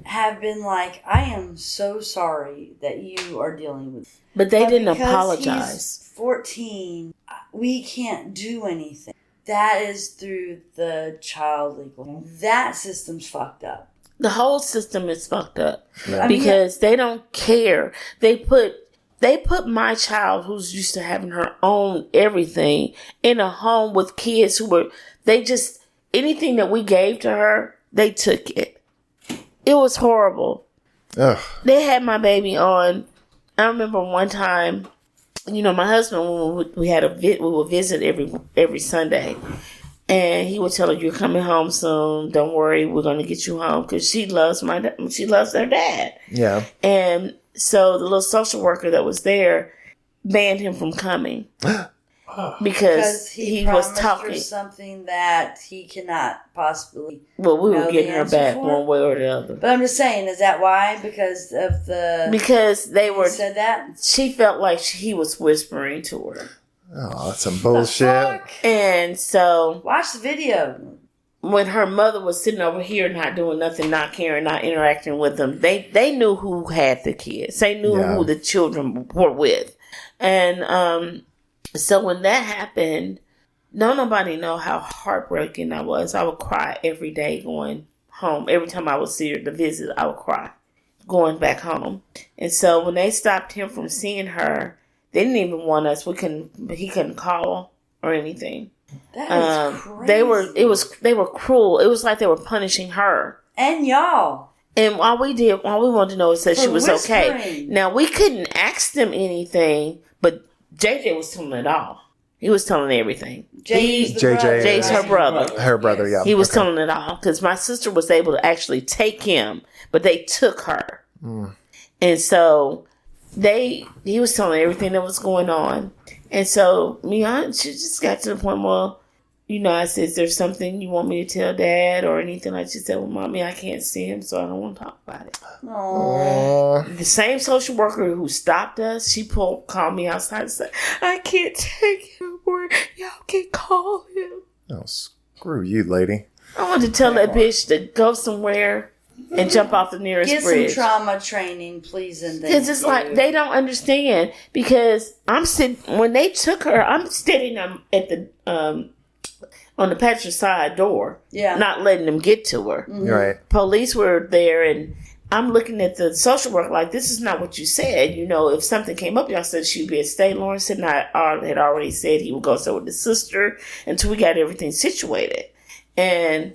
have been like, I am so sorry that you are dealing with. But they didn't because apologize. He's 14. We can't do anything. That is through the child legal. That system's fucked up. The whole system is fucked up Yeah. because they don't care. They put my child, who's used to having her own everything, in a home with kids anything that we gave to her, they took it. It was horrible. Ugh. They had my baby on. I remember one time, my husband, we would visit every Sunday, and he would tell her, "You're coming home soon. Don't worry, we're going to get you home," because she loves their dad. Yeah. And so the little social worker that was there banned him from coming because he was talking her something that he cannot possibly. Well, we were know getting the her answer back for. one way or the other. But I'm just saying, is that why? Because they were said that? She felt like he was whispering to her. Oh, that's some bullshit. And so Watch the video. when her mother was sitting over here not doing nothing, not caring, not interacting with them, they knew who had the kids. They knew who the children were with. And so when that happened, nobody know how heartbreaking I was. I would cry every day going home. Every time I would see her to visit, I would cry going back home. And so when they stopped him from seeing her, they didn't even want us. He couldn't call or anything. That is crazy. They were cruel. It was like they were punishing her. And y'all. And all we wanted to know is that she was okay. whispering. Now, we couldn't ask them anything, but JJ was telling it all. He was telling everything. JJ. Jay's her brother. Her brother, yeah. He was telling it all because my sister was able to actually take him, but they took her. And so he was telling everything that was going on. And so she just got to the point, well, I said, is there something you want me to tell Dad or anything? Like she said, well, Mommy, I can't see him, so I don't want to talk about it. Aww. The same social worker who stopped us, she called me outside and said, I can't take him, or y'all can call him. Oh, screw you, lady. I want to tell that bitch to go somewhere and jump off the nearest Get bridge. some trauma training, please, and thank Because it's you. like they don't understand. Because when they took her, I'm standing at the on the passenger side door, not letting them get to her. Mm-hmm. Right. Police were there, and I'm looking at the social worker like, this is not what you said. You know, if something came up, y'all said she'd be at State Lawrence, and I had already said he would go stay with his sister until we got everything situated. And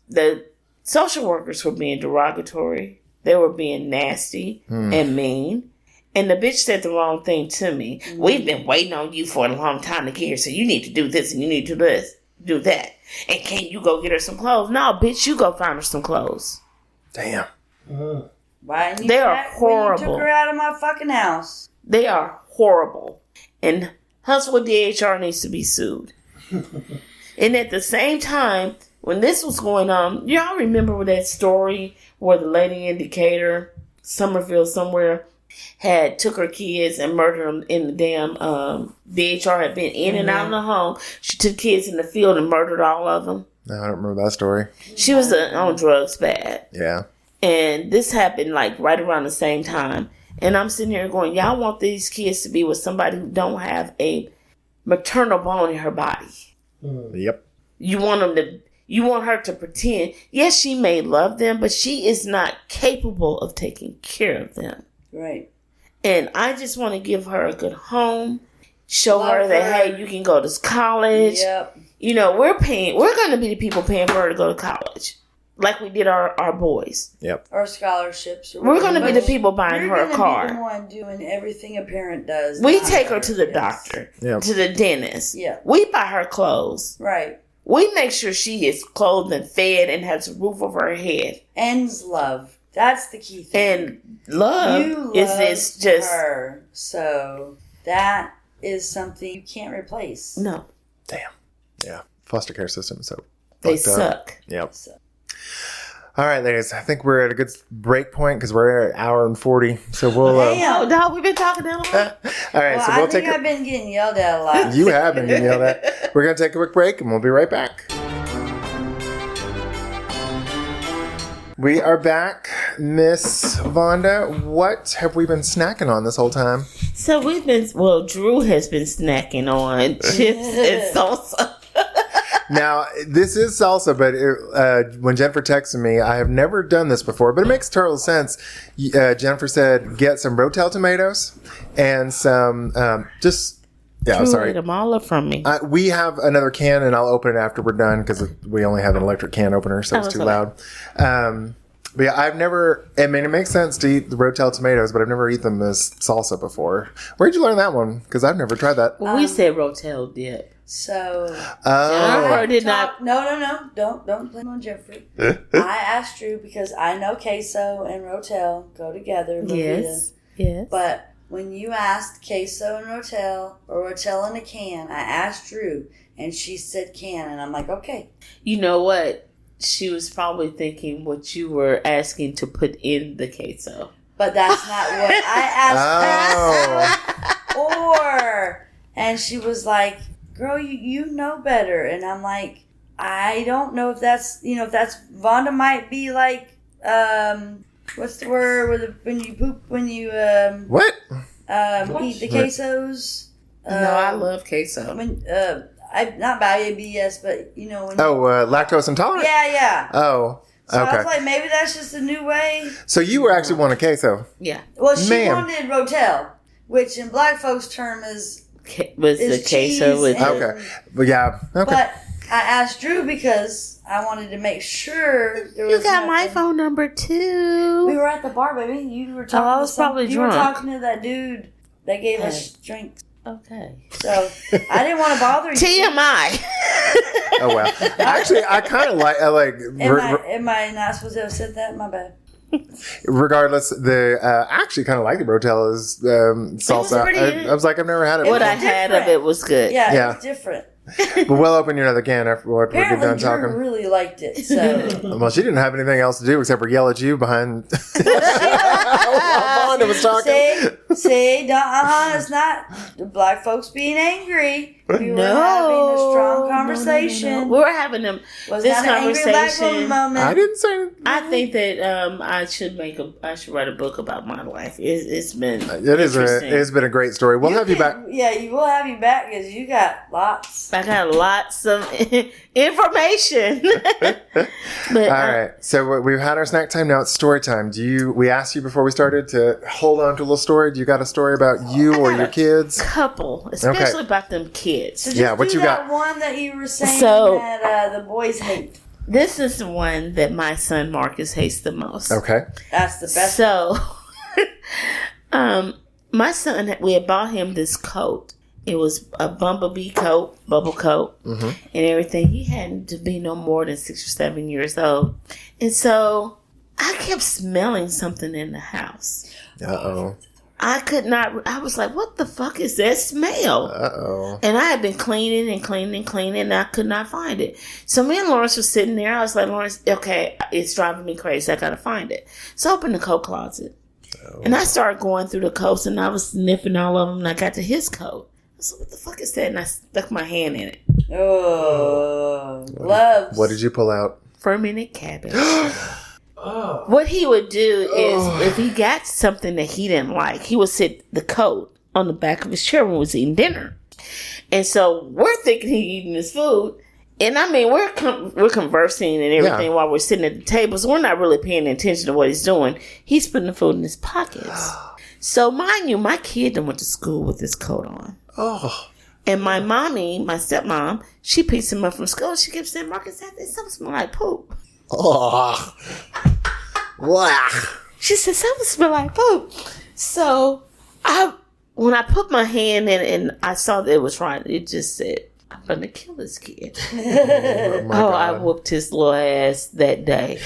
the social workers were being derogatory. They were being nasty and mean. And the bitch said the wrong thing to me. Mm-hmm. We've been waiting on you for a long time to get here, so you need to do this and you need to do this, do that. And can you go get her some clothes? No, bitch, you go find her some clothes. Damn. Why didn't you They are back when horrible. You took her out of my fucking house. They are horrible. And Huntsville DHR needs to be sued. And at the same time, when this was going on, y'all remember that story where the lady in Decatur, Summerfield somewhere, had took her kids and murdered them in the damn DHR had been in and out of the home. She took kids in the field and murdered all of them. No, I don't remember that story. She was on drugs bad. Yeah. And this happened like right around the same time. And I'm sitting here going, y'all want these kids to be with somebody who don't have a maternal bone in her body. Yep. You want her to pretend, yes, she may love them, but she is not capable of taking care of them. Right. And I just want to give her a good home, show Love her that, her. hey, you can go to college. Yep. You know, we're going to be the people paying for her to go to college, like we did our boys. Yep. Or scholarships. Or We're going to be whatever. the people buying You're her a gonna car. be the one doing everything a parent does. We not take her to the Yes. doctor, Yep. to the dentist. Yeah. We buy her clothes. Right. We make sure she is clothed and fed and has a roof over her head. Ends love. That's the key thing. And love you is love this just her. So that is something you can't replace. no. Damn. Yeah. Foster care system is so They fucked up. suck. Yep. So, All right, ladies. I think we're at a good break point because we're at an hour and 40. So we'll. Damn. Oh, dog, we've been talking that long. All right. well, So I we'll think take. I've been getting yelled at a lot. You have been getting yelled at. We're gonna take a quick break and we'll be right back. We are back, Miss Vonda. What have we been snacking on this whole time? So Drew has been snacking on chips and salsa. Now, this is salsa, but when Jennifer texted me, I have never done this before, but it makes total sense. Jennifer said, get some Rotel tomatoes and some, Drew sorry. ate them all up from me. We have another can, and I'll open it after we're done because we only have an electric can opener, so it's too okay. loud. But yeah, I've never, I mean, it makes sense to eat the Rotel tomatoes, but I've never eaten them as salsa before. Where'd you learn that one? Because I've never tried that. We said Rotel dip. So Oh. Jennifer did not. No. Don't blame on Jeffrey. I asked Drew because I know queso and Rotel go together. Yes. But when you asked queso and Rotel or Rotel in a can, I asked Drew and she said can, and I'm like, okay. You know what? She was probably thinking what you were asking to put in the queso. But that's not what I asked her. And she was like, girl, you know better. And I'm like, I don't know if that's, Vonda might be like, what's the word when you poop, when you, What? eat the quesos? No, I love queso. Not by ABS, but when Lactose intolerant? Yeah. Oh, So I okay. was like, maybe that's just a new way. So you were actually wanting queso. Yeah. Well, she Ma'am. wanted Rotel, which in black folks' term is Was the It's queso cheese with and- the, Okay. But yeah. Okay. But I asked Drew because I wanted to make sure there was You got my nothing. phone number too. We were at the bar, baby. You were talking. I was probably You were drunk. talking to that dude that gave us drinks. Okay. So I didn't want to bother you. TMI. Oh well. Actually, I kind of like. Am I not supposed to have said that? My bad. Regardless, I actually kind of like the Rotella's salsa. pretty- I was like, I've never had it. What before. I had of it was good. Yeah, Yeah. it's different. But we'll open you another can after we get Apparently, done Drew talking. really liked it. So Well, she didn't have anything else to do except for yell at you behind. While Vonda was talking. see, See, it's not the black folks being angry. We were having a strong conversation. No. We were having Was this not an angry black woman conversation. moment. I didn't say. I think that I should write a book about my life. It's been It's been a great story. We'll have you back. Yeah, we'll have you back because you got lots. I got lots of information. But All right, so we've had our snack time. Now it's story time. We asked you before we started to hold on to a little story. Do you got a story about you or your kids? couple, especially about them kids. So just Yeah, what do you that got? one that you were saying So- that the boys hate. This is the one that my son Marcus hates the most. Okay. That's the best. So, my son, we had bought him this coat. It was a bumblebee coat, bubble coat, and everything. He had to be no more than 6 or 7 years old. And so I kept smelling something in the house. Uh-oh. I could not, I was like, what the fuck is that smell? Uh-oh. And I had been cleaning and I could not find it. So me and Lawrence were sitting there. I was like, Lawrence, okay, it's driving me crazy. I gotta find it. So I opened the coat closet. And I started going through the coats and I was sniffing all of them and I got to his coat. I said, what the fuck is that? And I stuck my hand in it. Oh, gloves. What did you pull out? Fermented cabbage. Oh. What he would do is if he got something that he didn't like, he would sit the coat on the back of his chair when he was eating dinner. And so we're thinking he's eating his food. And I mean, we're conversing and everything while we're sitting at the table. So we're not really paying attention to what he's doing. He's putting the food in his pockets. So mind you, my kid done went to school with this coat on. Oh. And my mommy, my stepmom, she picked him up from school. She kept saying, Marcus, that something smell like poop. Oh. Wow. She said, something smell like poop. So when I put my hand in and I saw that it was right, it just said, I'm going to kill this kid. I whooped his little ass that day.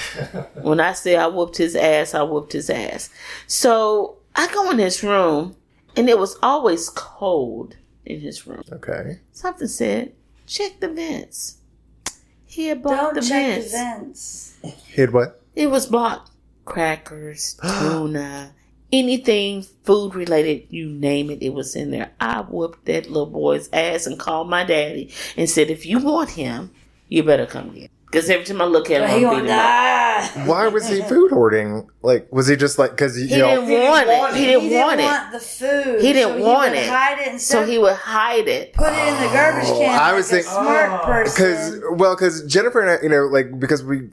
When I say I whooped his ass, I whooped his ass. So I go in his room and it was always cold in his room. Okay. Something said, check the vents. He had blocked Don't the check vents. the vents. Hid what? It was blocked. Crackers, tuna, anything food related, you name it, it was in there. I whooped that little boy's ass and called my daddy and said, if you want him, you better come get him. Because every time I look at him, He I'm gonna beating him up. die. Why was he food hoarding? Like, was he just like, because, He didn't want it. He didn't want it. the food. He didn't want would it. Hide it and So he would hide it. put it in the garbage can. I like was a thinking- smart person. Because Jennifer and I, like, because we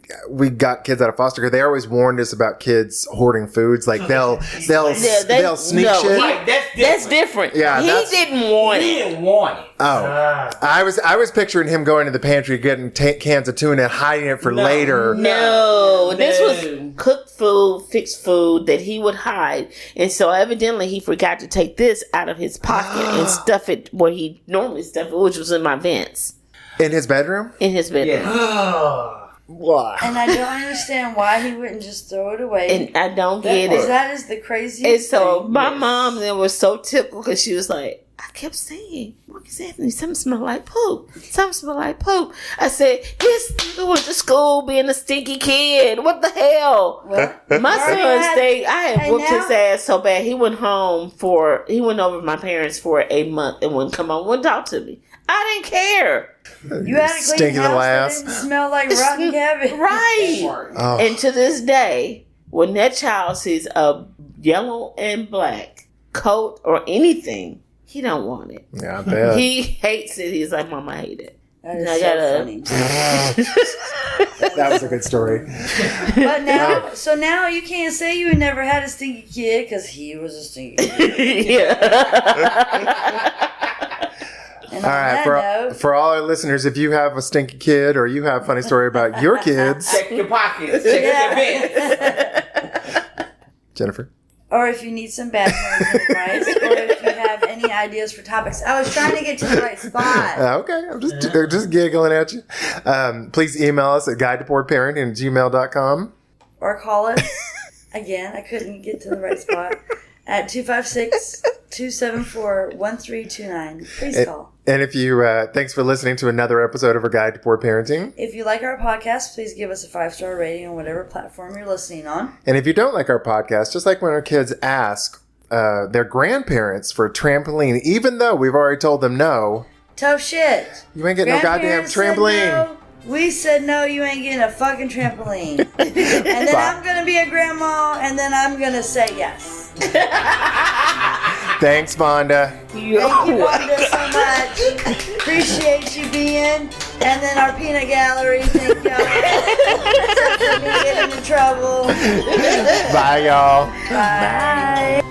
got kids out of foster care, they always warned us about kids hoarding foods. Like, they'll sneak shit. Right, That's different. Yeah, he that's- didn't want He it. didn't want it. Oh, I was picturing him going to the pantry, getting cans of tuna, hiding it for later. No, this was cooked food, fixed food that he would hide. And so evidently he forgot to take this out of his pocket and stuff it where he normally stuffed it, which was in my vents. In his bedroom? In his bedroom. Oh. Why? And I don't understand why he wouldn't just throw it away. And I don't get it. That is the craziest And so thing. my mom then was so tickled because she was like, I kept saying, Marcus Anthony, something smell like poop. Something smell like poop. I said, this nigga went to school being a stinky kid. What the hell? Well, My son stayed. I had and whooped now- his ass so bad. He went over to my parents for a month and wouldn't come home, wouldn't talk to me. I didn't care. you had a clean Stinky house little that ass. didn't smell like rotten cabbage. Right. Oh. And to this day, when that child sees a yellow and black coat or anything, he don't want it. Yeah, I bet. He hates it. He's like, Mom, I hate it. That is I so gotta- funny. That was a good story. But now, so now you can't say you never had a stinky kid because he was a stinky kid. Yeah. And All on right, that note, for all our listeners, if you have a stinky kid or you have a funny story about your kids, Check your pockets. Check your vents. Jennifer. or if you need some bad parenting advice, or if you have any ideas for topics. I was trying to get to the right spot. Okay, I'm just giggling at you. Please email us at guidetopoorparenting@gmail.com. Or call us. Again, I couldn't get to the right spot. At 256-274-1329. Please call. And if you, thanks for listening to another episode of A Guide to Poor Parenting. If you like our podcast, please give us a 5-star rating on whatever platform you're listening on. And if you don't like our podcast, just like when our kids ask, their grandparents for a trampoline, even though we've already told them no. Tough shit. You ain't getting no goddamn Grandparents said trampoline. no. We said no, you ain't getting a fucking trampoline. And then I'm gonna be a grandma, and then I'm gonna say yes. Thanks, Vonda. Thank you, Vonda, so much. Appreciate you being. And then our peanut gallery. Thank y'all. Except for me getting in trouble. Bye, y'all. Bye.